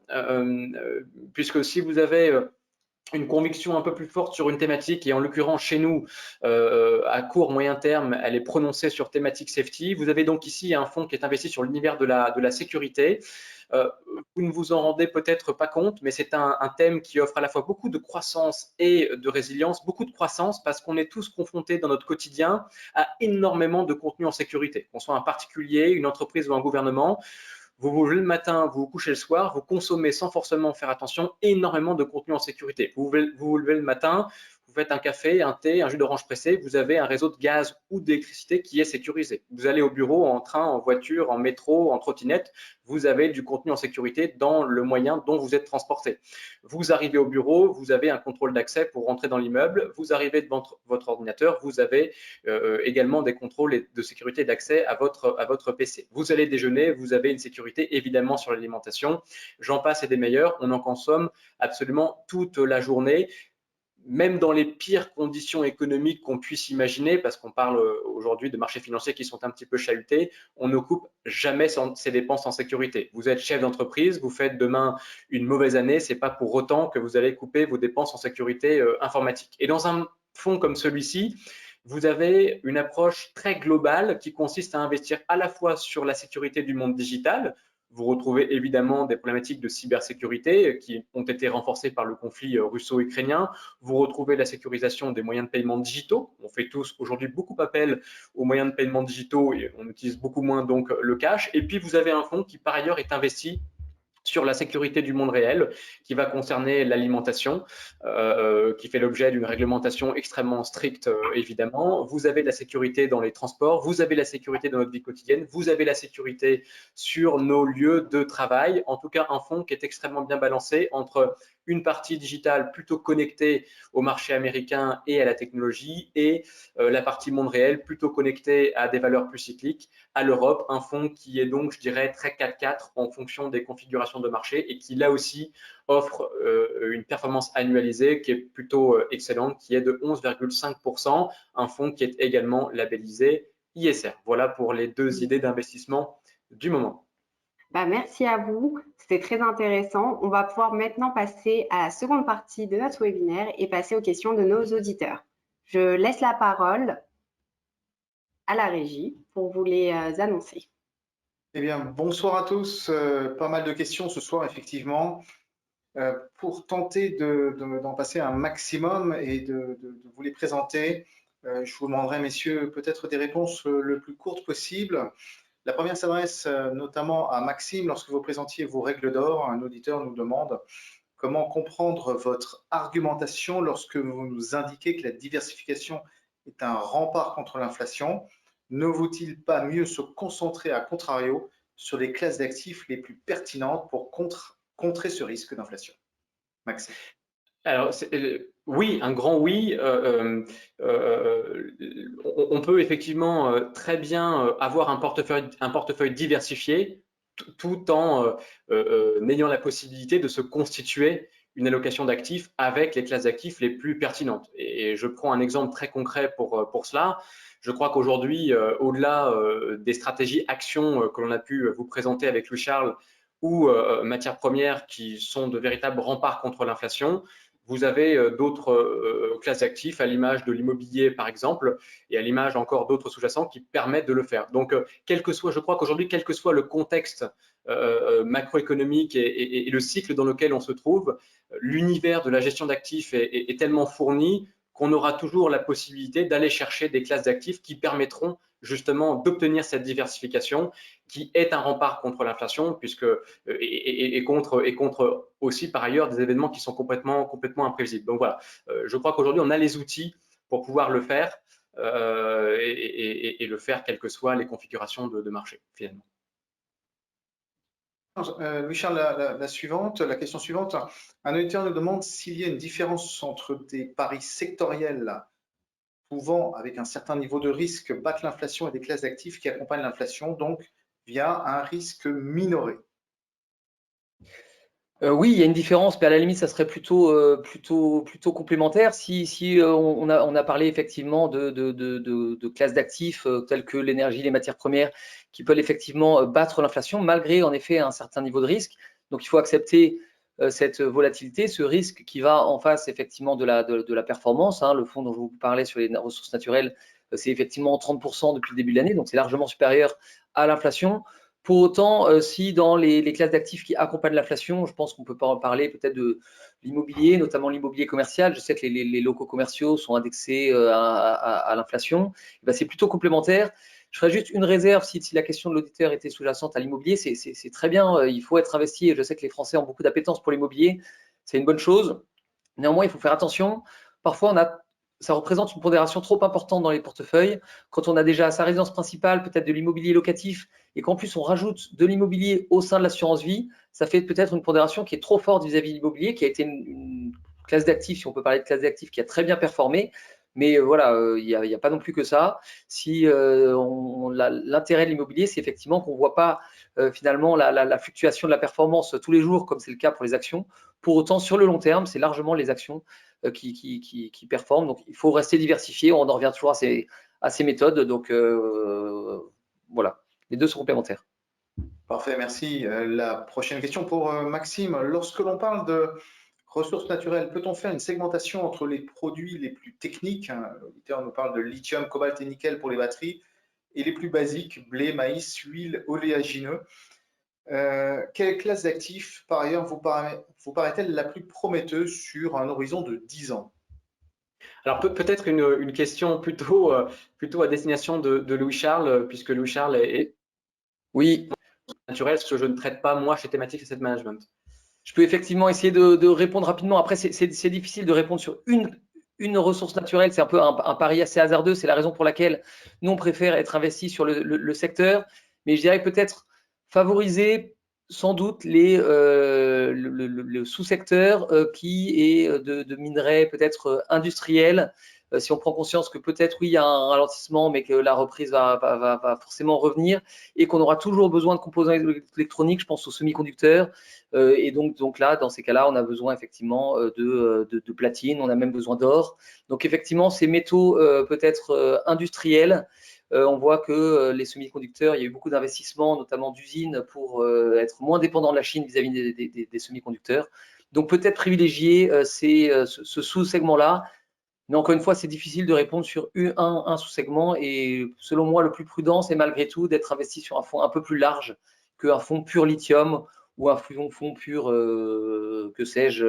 puisque si vous avez une conviction un peu plus forte sur une thématique, et en l'occurrence chez nous, à court, moyen terme, elle est prononcée sur Thematic Safety. Vous avez donc ici un fonds qui est investi sur l'univers de la sécurité. Vous ne vous en rendez peut-être pas compte, mais c'est un thème qui offre à la fois beaucoup de croissance et de résilience. Beaucoup de croissance parce qu'on est tous confrontés dans notre quotidien à énormément de contenu en sécurité, qu'on soit un particulier, une entreprise ou un gouvernement. Vous vous levez le matin, vous vous couchez le soir, vous consommez sans forcément faire attention énormément de contenu en sécurité. Vous vous levez le matin, vous faites un café, un thé, un jus d'orange pressé, vous avez un réseau de gaz ou d'électricité qui est sécurisé. Vous allez au bureau en train, en voiture, en métro, en trottinette, vous avez du contenu en sécurité dans le moyen dont vous êtes transporté. Vous arrivez au bureau, vous avez un contrôle d'accès pour rentrer dans l'immeuble, vous arrivez devant votre ordinateur, vous avez également des contrôles de sécurité d'accès à votre PC. Vous allez déjeuner, vous avez une sécurité évidemment sur l'alimentation, j'en passe et des meilleurs, on en consomme absolument toute la journée. Même dans les pires conditions économiques qu'on puisse imaginer, parce qu'on parle aujourd'hui de marchés financiers qui sont un petit peu chahutés, on ne coupe jamais ses dépenses en sécurité. Vous êtes chef d'entreprise, vous faites demain une mauvaise année, c'est pas pour autant que vous allez couper vos dépenses en sécurité informatique. Et dans un fonds comme celui-ci, vous avez une approche très globale qui consiste à investir à la fois sur la sécurité du monde digital. Vous retrouvez évidemment des problématiques de cybersécurité qui ont été renforcées par le conflit russo-ukrainien. Vous retrouvez la sécurisation des moyens de paiement digitaux. On fait tous aujourd'hui beaucoup appel aux moyens de paiement digitaux et on utilise beaucoup moins donc le cash. Et puis vous avez un fonds qui par ailleurs est investi sur la sécurité du monde réel, qui va concerner l'alimentation, qui fait l'objet d'une réglementation extrêmement stricte, évidemment. Vous avez de la sécurité dans les transports, vous avez la sécurité dans notre vie quotidienne, vous avez la sécurité sur nos lieux de travail. En tout cas, un fonds qui est extrêmement bien balancé entre une partie digitale plutôt connectée au marché américain et à la technologie et la partie monde réel plutôt connectée à des valeurs plus cycliques, à l'Europe, un fonds qui est donc, je dirais, très 4-4 en fonction des configurations de marché et qui, là aussi, offre une performance annualisée qui est plutôt excellente, qui est de 11,5%, un fonds qui est également labellisé ISR. Voilà pour les 2 idées d'investissement du moment. Merci à vous, c'était très intéressant. On va pouvoir maintenant passer à la seconde partie de notre webinaire et passer aux questions de nos auditeurs. Je laisse la parole à la régie pour vous les annoncer. Eh bien, bonsoir à tous. Pas mal de questions ce soir, effectivement. Pour tenter d'en passer un maximum et de vous les présenter, je vous demanderai, messieurs, peut-être des réponses le plus courtes possible. La première s'adresse notamment à Maxime. Lorsque vous présentiez vos règles d'or, un auditeur nous demande comment comprendre votre argumentation lorsque vous nous indiquez que la diversification est un rempart contre l'inflation. Ne vaut-il pas mieux se concentrer à contrario sur les classes d'actifs les plus pertinentes pour contrer ce risque d'inflation? Maxime. Alors, oui, un grand oui. On peut effectivement très bien avoir un portefeuille diversifié tout en ayant la possibilité de se constituer une allocation d'actifs avec les classes d'actifs les plus pertinentes. Et je prends un exemple très concret pour cela. Je crois qu'aujourd'hui, au-delà des stratégies actions que l'on a pu vous présenter avec Louis-Charles ou matières premières qui sont de véritables remparts contre l'inflation, vous avez d'autres classes d'actifs à l'image de l'immobilier par exemple et à l'image encore d'autres sous-jacents qui permettent de le faire. Donc, je crois qu'aujourd'hui, quel que soit le contexte macroéconomique et le cycle dans lequel on se trouve, l'univers de la gestion d'actifs est tellement fourni qu'on aura toujours la possibilité d'aller chercher des classes d'actifs qui permettront justement d'obtenir cette diversification qui est un rempart contre l'inflation puisque et contre aussi par ailleurs des événements qui sont complètement imprévisibles. Donc voilà, je crois qu'aujourd'hui on a les outils pour pouvoir le faire et le faire quelles que soient les configurations de marché finalement. Louis-Charles, la question suivante. Un auditeur nous demande s'il y a une différence entre des paris sectoriels pouvant, avec un certain niveau de risque, battre l'inflation et des classes d'actifs qui accompagnent l'inflation, donc via un risque minoré. Oui, il y a une différence, mais à la limite, ça serait plutôt complémentaire. Si on a parlé effectivement de classes d'actifs telles que l'énergie, les matières premières, qui peuvent effectivement battre l'inflation, malgré en effet un certain niveau de risque. Donc, il faut accepter cette volatilité, ce risque qui va en face effectivement de la performance. Le fonds dont je vous parlais sur les ressources naturelles, c'est effectivement 30% depuis le début de l'année, donc c'est largement supérieur à l'inflation. Pour autant, si dans les classes d'actifs qui accompagnent l'inflation, je pense qu'on peut parler peut-être de l'immobilier, notamment l'immobilier commercial. Je sais que les locaux commerciaux sont indexés à l'inflation. Ben, c'est plutôt complémentaire. Je ferais juste une réserve si la question de l'auditeur était sous-jacente à l'immobilier. C'est très bien, il faut être investi. Et je sais que les Français ont beaucoup d'appétence pour l'immobilier. C'est une bonne chose. Néanmoins, il faut faire attention. Parfois, ça représente une pondération trop importante dans les portefeuilles. Quand on a déjà sa résidence principale, peut-être de l'immobilier locatif, et qu'en plus on rajoute de l'immobilier au sein de l'assurance vie, ça fait peut-être une pondération qui est trop forte vis-à-vis de l'immobilier, qui a été une classe d'actifs, si on peut parler de classe d'actifs, qui a très bien performé. Mais voilà, il n'y a pas non plus que ça. Si l'intérêt de l'immobilier, c'est effectivement qu'on ne voit pas finalement la fluctuation de la performance tous les jours, comme c'est le cas pour les actions. Pour autant, sur le long terme, c'est largement les actions qui performent. Donc, il faut rester diversifié. On en revient toujours à ces méthodes. Donc, voilà, les deux sont complémentaires. Parfait, merci. La prochaine question pour Maxime. Lorsque l'on parle de ressources naturelles, peut-on faire une segmentation entre les produits les plus techniques, l'auditeur nous parle de lithium, cobalt et nickel pour les batteries, et les plus basiques, blé, maïs, huile, oléagineux. Quelle classe d'actifs, par ailleurs, vous paraît-elle la plus prometteuse sur un horizon de 10 ans? Alors peut-être une question plutôt à destination de Louis-Charles, puisque Louis-Charles est oui naturel, ce que je ne traite pas moi chez Thematic Asset Management. Je peux effectivement essayer de répondre rapidement. Après, c'est difficile de répondre sur une ressource naturelle. C'est un peu un pari assez hasardeux. C'est la raison pour laquelle nous, on préfère être investi sur le secteur. Mais je dirais peut-être favoriser sans doute le sous-secteur qui est de minerais peut-être industriels. Si on prend conscience que peut-être, oui, il y a un ralentissement, mais que la reprise va forcément revenir et qu'on aura toujours besoin de composants électroniques, je pense aux semi-conducteurs. Et donc là, dans ces cas-là, on a besoin effectivement de platine, on a même besoin d'or. Donc effectivement, ces métaux peut-être industriels, on voit que les semi-conducteurs, il y a eu beaucoup d'investissements, notamment d'usines, pour être moins dépendant de la Chine vis-à-vis des semi-conducteurs. Donc peut-être privilégier ce sous-segment-là. Mais encore une fois, c'est difficile de répondre sur un sous-segment. Et selon moi, le plus prudent, c'est malgré tout d'être investi sur un fonds un peu plus large qu'un fonds pur lithium ou un fonds pur, que sais-je,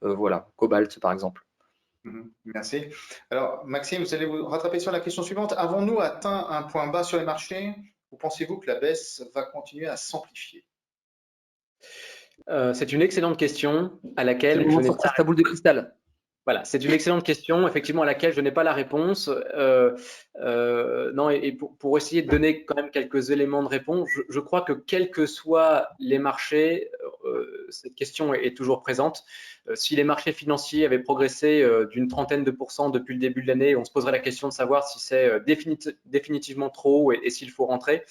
voilà, cobalt par exemple. Merci. Alors, Maxime, vous allez vous rattraper sur la question suivante. Avons-nous atteint un point bas sur les marchés ou pensez-vous que la baisse va continuer à s'amplifier? C'est une excellente question à laquelle je n'ai pas ta boule de cristal. Voilà, c'est une excellente question, effectivement, à laquelle je n'ai pas la réponse. Non, et pour essayer de donner quand même quelques éléments de réponse, je crois que quels que soient les marchés, cette question est toujours présente. Si les marchés financiers avaient progressé d'une trentaine de % depuis le début de l'année, on se poserait la question de savoir si c'est définitivement trop haut et s'il faut rentrer.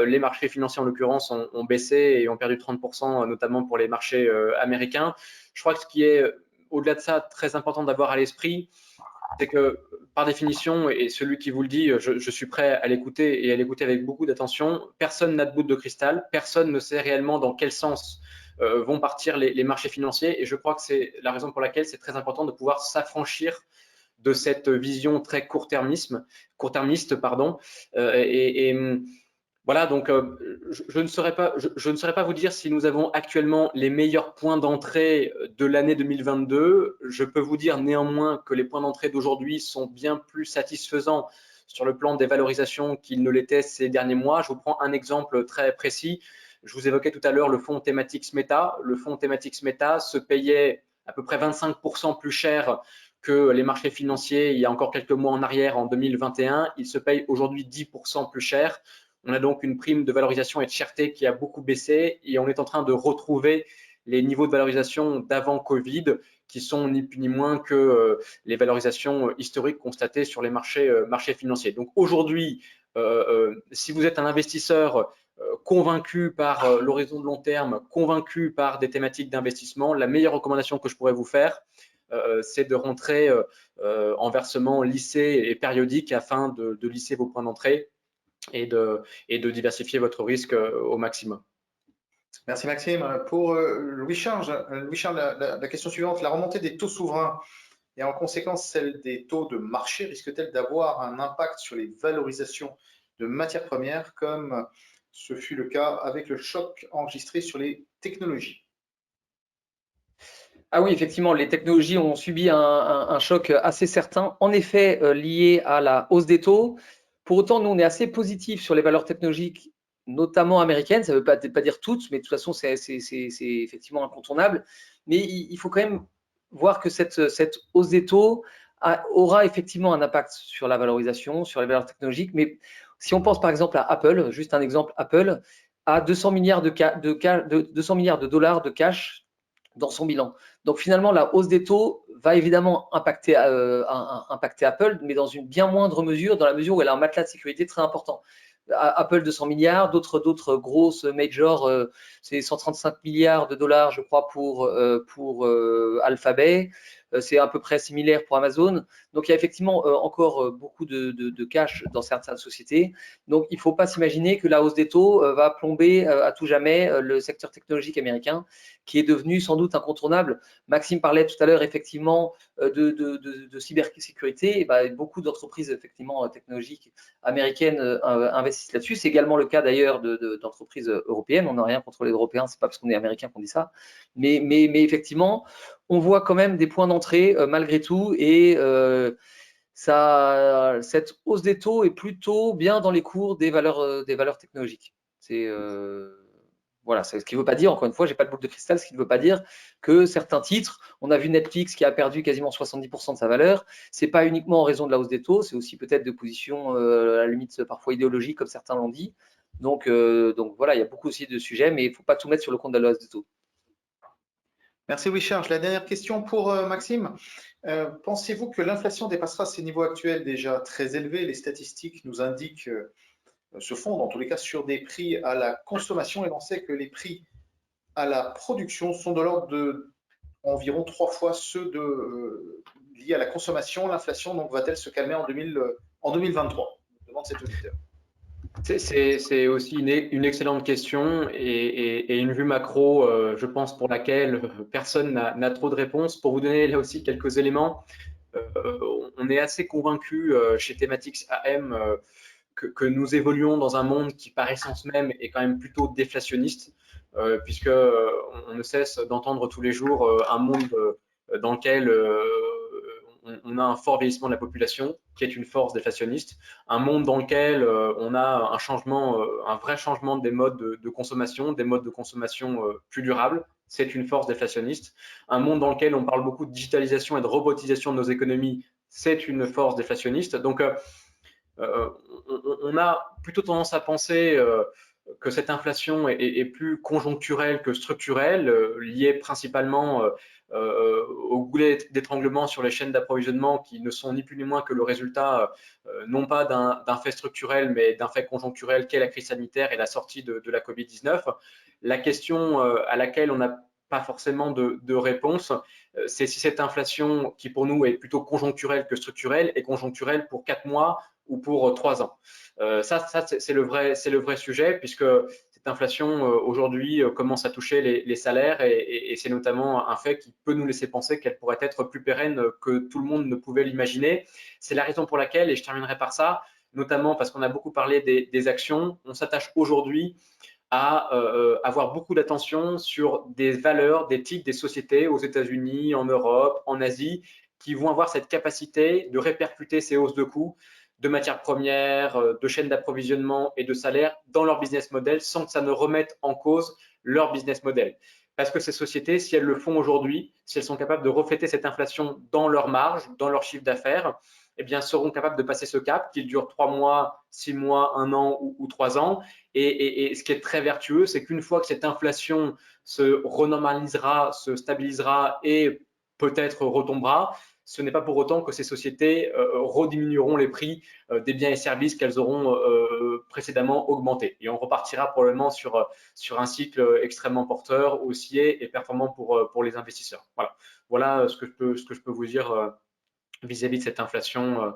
Les marchés financiers, en l'occurrence, ont baissé et ont perdu 30%, notamment pour les marchés américains. Je crois que ce qui est au-delà de ça, très important d'avoir à l'esprit, c'est que par définition, et celui qui vous le dit, je suis prêt à l'écouter et à l'écouter avec beaucoup d'attention, personne n'a de boule de cristal, personne ne sait réellement dans quel sens vont partir les marchés financiers. Et je crois que c'est la raison pour laquelle c'est très important de pouvoir s'affranchir de cette vision très court-termiste, voilà, donc je ne saurais pas vous dire si nous avons actuellement les meilleurs points d'entrée de l'année 2022. Je peux vous dire néanmoins que les points d'entrée d'aujourd'hui sont bien plus satisfaisants sur le plan des valorisations qu'ils ne l'étaient ces derniers mois. Je vous prends un exemple très précis. Je vous évoquais tout à l'heure le fonds Thematics Meta. Le fonds Thematics Meta se payait à peu près 25% plus cher que les marchés financiers il y a encore quelques mois en arrière, en 2021. Il se paye aujourd'hui 10% plus cher. On a donc une prime de valorisation et de cherté qui a beaucoup baissé et on est en train de retrouver les niveaux de valorisation d'avant Covid qui sont ni plus ni moins que les valorisations historiques constatées sur les marchés financiers. Donc aujourd'hui, si vous êtes un investisseur convaincu par l'horizon de long terme, convaincu par des thématiques d'investissement, la meilleure recommandation que je pourrais vous faire, c'est de rentrer en versement lissé et périodique afin de lisser vos points d'entrée et de diversifier votre risque au maximum. Merci Maxime. Pour Louis-Charles, la question suivante, la remontée des taux souverains et en conséquence celle des taux de marché risque-t-elle d'avoir un impact sur les valorisations de matières premières comme ce fut le cas avec le choc enregistré sur les technologies? Ah oui, effectivement, les technologies ont subi un choc assez certain, en effet lié à la hausse des taux. Pour autant, nous, on est assez positif sur les valeurs technologiques, notamment américaines. Ça ne veut pas dire toutes, mais de toute façon, c'est effectivement incontournable. Mais il faut quand même voir que cette hausse des taux aura effectivement un impact sur la valorisation, sur les valeurs technologiques. Mais si on pense par exemple à Apple, juste un exemple, Apple a 200 milliards de dollars de cash dans son bilan. Donc finalement, la hausse des taux va évidemment impacter Apple, mais dans une bien moindre mesure, dans la mesure où elle a un matelas de sécurité très important. Apple 200 milliards, d'autres grosses majors, c'est 135 milliards de dollars, je crois, pour Alphabet. C'est à peu près similaire pour Amazon. Donc, il y a effectivement encore beaucoup de cash dans certaines sociétés. Donc, il ne faut pas s'imaginer que la hausse des taux va plomber à tout jamais le secteur technologique américain, qui est devenu sans doute incontournable. Maxime parlait tout à l'heure effectivement de cybersécurité. Et ben, beaucoup d'entreprises effectivement technologiques américaines investissent là-dessus. C'est également le cas d'ailleurs d'entreprises européennes. On n'a rien contre les Européens, c'est pas parce qu'on est américain qu'on dit ça. Mais effectivement, on voit quand même des points d'entrée malgré tout et cette hausse des taux est plutôt bien dans les cours des valeurs technologiques. Voilà, c'est ce qui ne veut pas dire, encore une fois, je n'ai pas de boule de cristal, ce qui ne veut pas dire que certains titres, on a vu Netflix qui a perdu quasiment 70% de sa valeur, ce n'est pas uniquement en raison de la hausse des taux, c'est aussi peut-être de positions à la limite parfois idéologiques, comme certains l'ont dit. Donc voilà, il y a beaucoup aussi de sujets, mais il ne faut pas tout mettre sur le compte de la hausse des taux. Merci Louis-Charles. La dernière question pour Maxime. Pensez-vous que l'inflation dépassera ces niveaux actuels déjà très élevés? Les statistiques nous indiquent se fondent dans tous les cas sur des prix à la consommation et on sait que les prix à la production sont de l'ordre de environ 3 fois ceux liés à la consommation. L'inflation donc va-t-elle se calmer en 2023? Demande cet auditeur. C'est aussi une excellente question et une vue macro, je pense, pour laquelle personne n'a trop de réponses. Pour vous donner là aussi quelques éléments, on est assez convaincu chez Thematics AM que nous évoluons dans un monde qui, par essence même, est quand même plutôt déflationniste, puisque on ne cesse d'entendre tous les jours un monde dans lequel on a un fort vieillissement de la population, qui est une force déflationniste, un monde dans lequel on a un vrai changement des modes de consommation, des modes de consommation plus durables, c'est une force déflationniste, un monde dans lequel on parle beaucoup de digitalisation et de robotisation de nos économies, c'est une force déflationniste. Donc, on a plutôt tendance à penser que cette inflation est plus conjoncturelle que structurelle, liée principalement au goulet d'étranglement sur les chaînes d'approvisionnement qui ne sont ni plus ni moins que le résultat non pas d'un fait structurel mais d'un fait conjoncturel qu'est la crise sanitaire et la sortie de la Covid-19. La question à laquelle on n'a pas forcément de réponse, c'est si cette inflation qui pour nous est plutôt conjoncturelle que structurelle est conjoncturelle pour 4 mois ou pour 3 ans. Ça c'est le vrai sujet, puisque cette inflation aujourd'hui commence à toucher les salaires et c'est notamment un fait qui peut nous laisser penser qu'elle pourrait être plus pérenne que tout le monde ne pouvait l'imaginer. C'est la raison pour laquelle, et je terminerai par ça, notamment parce qu'on a beaucoup parlé des actions, on s'attache aujourd'hui à avoir beaucoup d'attention sur des valeurs, des titres, des sociétés aux États-Unis, en Europe, en Asie, qui vont avoir cette capacité de répercuter ces hausses de coûts de matières premières, de chaînes d'approvisionnement et de salaires dans leur business model sans que ça ne remette en cause leur business model. Parce que ces sociétés, si elles le font aujourd'hui, si elles sont capables de refléter cette inflation dans leur marge, dans leur chiffre d'affaires, eh bien, seront capables de passer ce cap, qu'il dure 3 mois, 6 mois, 1 an ou 3 ans. Et ce qui est très vertueux, c'est qu'une fois que cette inflation se renormalisera, se stabilisera et peut-être retombera, ce n'est pas pour autant que ces sociétés rediminueront les prix des biens et services qu'elles auront précédemment augmentés. Et on repartira probablement sur un cycle extrêmement porteur, haussier et performant pour les investisseurs. Voilà ce que je peux vous dire vis-à-vis de cette inflation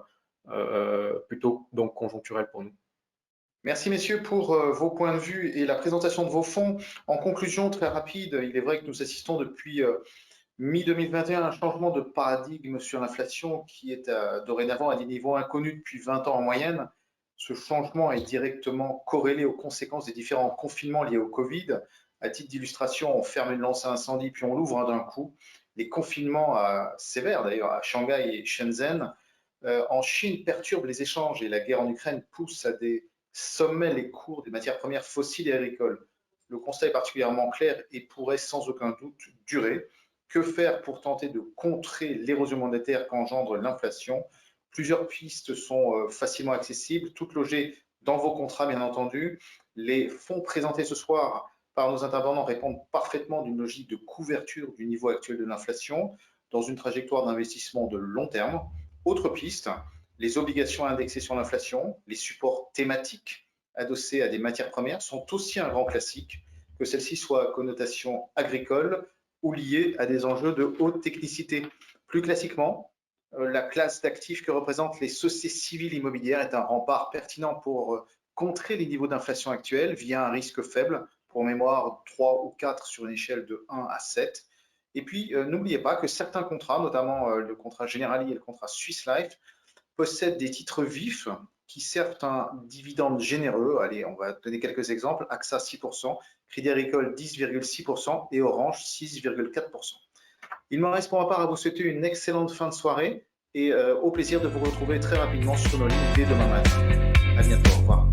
plutôt donc conjoncturelle pour nous. Merci messieurs pour vos points de vue et la présentation de vos fonds. En conclusion, très rapide, il est vrai que nous assistons depuis mi-2021 à un changement de paradigme sur l'inflation qui est dorénavant à des niveaux inconnus depuis 20 ans en moyenne. Ce changement est directement corrélé aux conséquences des différents confinements liés au Covid. À titre d'illustration, on ferme une lance à incendie puis on l'ouvre d'un coup. Les confinements sévères d'ailleurs à Shanghai et Shenzhen en Chine perturbent les échanges et la guerre en Ukraine pousse à des sommets les cours des matières premières fossiles et agricoles. Le constat est particulièrement clair et pourrait sans aucun doute durer. Que faire pour tenter de contrer l'érosion monétaire qu'engendre l'inflation? Plusieurs pistes sont facilement accessibles, toutes logées dans vos contrats bien entendu. Les fonds présentés ce soir par nos intervenants répondent parfaitement d'une logique de couverture du niveau actuel de l'inflation dans une trajectoire d'investissement de long terme. Autre piste, les obligations indexées sur l'inflation, les supports thématiques adossés à des matières premières sont aussi un grand classique, que celles-ci soient à connotation agricole ou liées à des enjeux de haute technicité. Plus classiquement, la classe d'actifs que représentent les sociétés civiles immobilières est un rempart pertinent pour contrer les niveaux d'inflation actuels via un risque faible, pour mémoire 3 ou 4 sur une échelle de 1 à 7. Et puis, n'oubliez pas que certains contrats, notamment le contrat Generali et le contrat Swiss Life, possèdent des titres vifs qui servent un dividende généreux. Allez, on va donner quelques exemples. AXA 6%, Crédit Agricole 10,6% et Orange 6,4%. Il me reste pour ma part à vous souhaiter une excellente fin de soirée et au plaisir de vous retrouver très rapidement sur nos lignes dès demain matin. À bientôt, au revoir.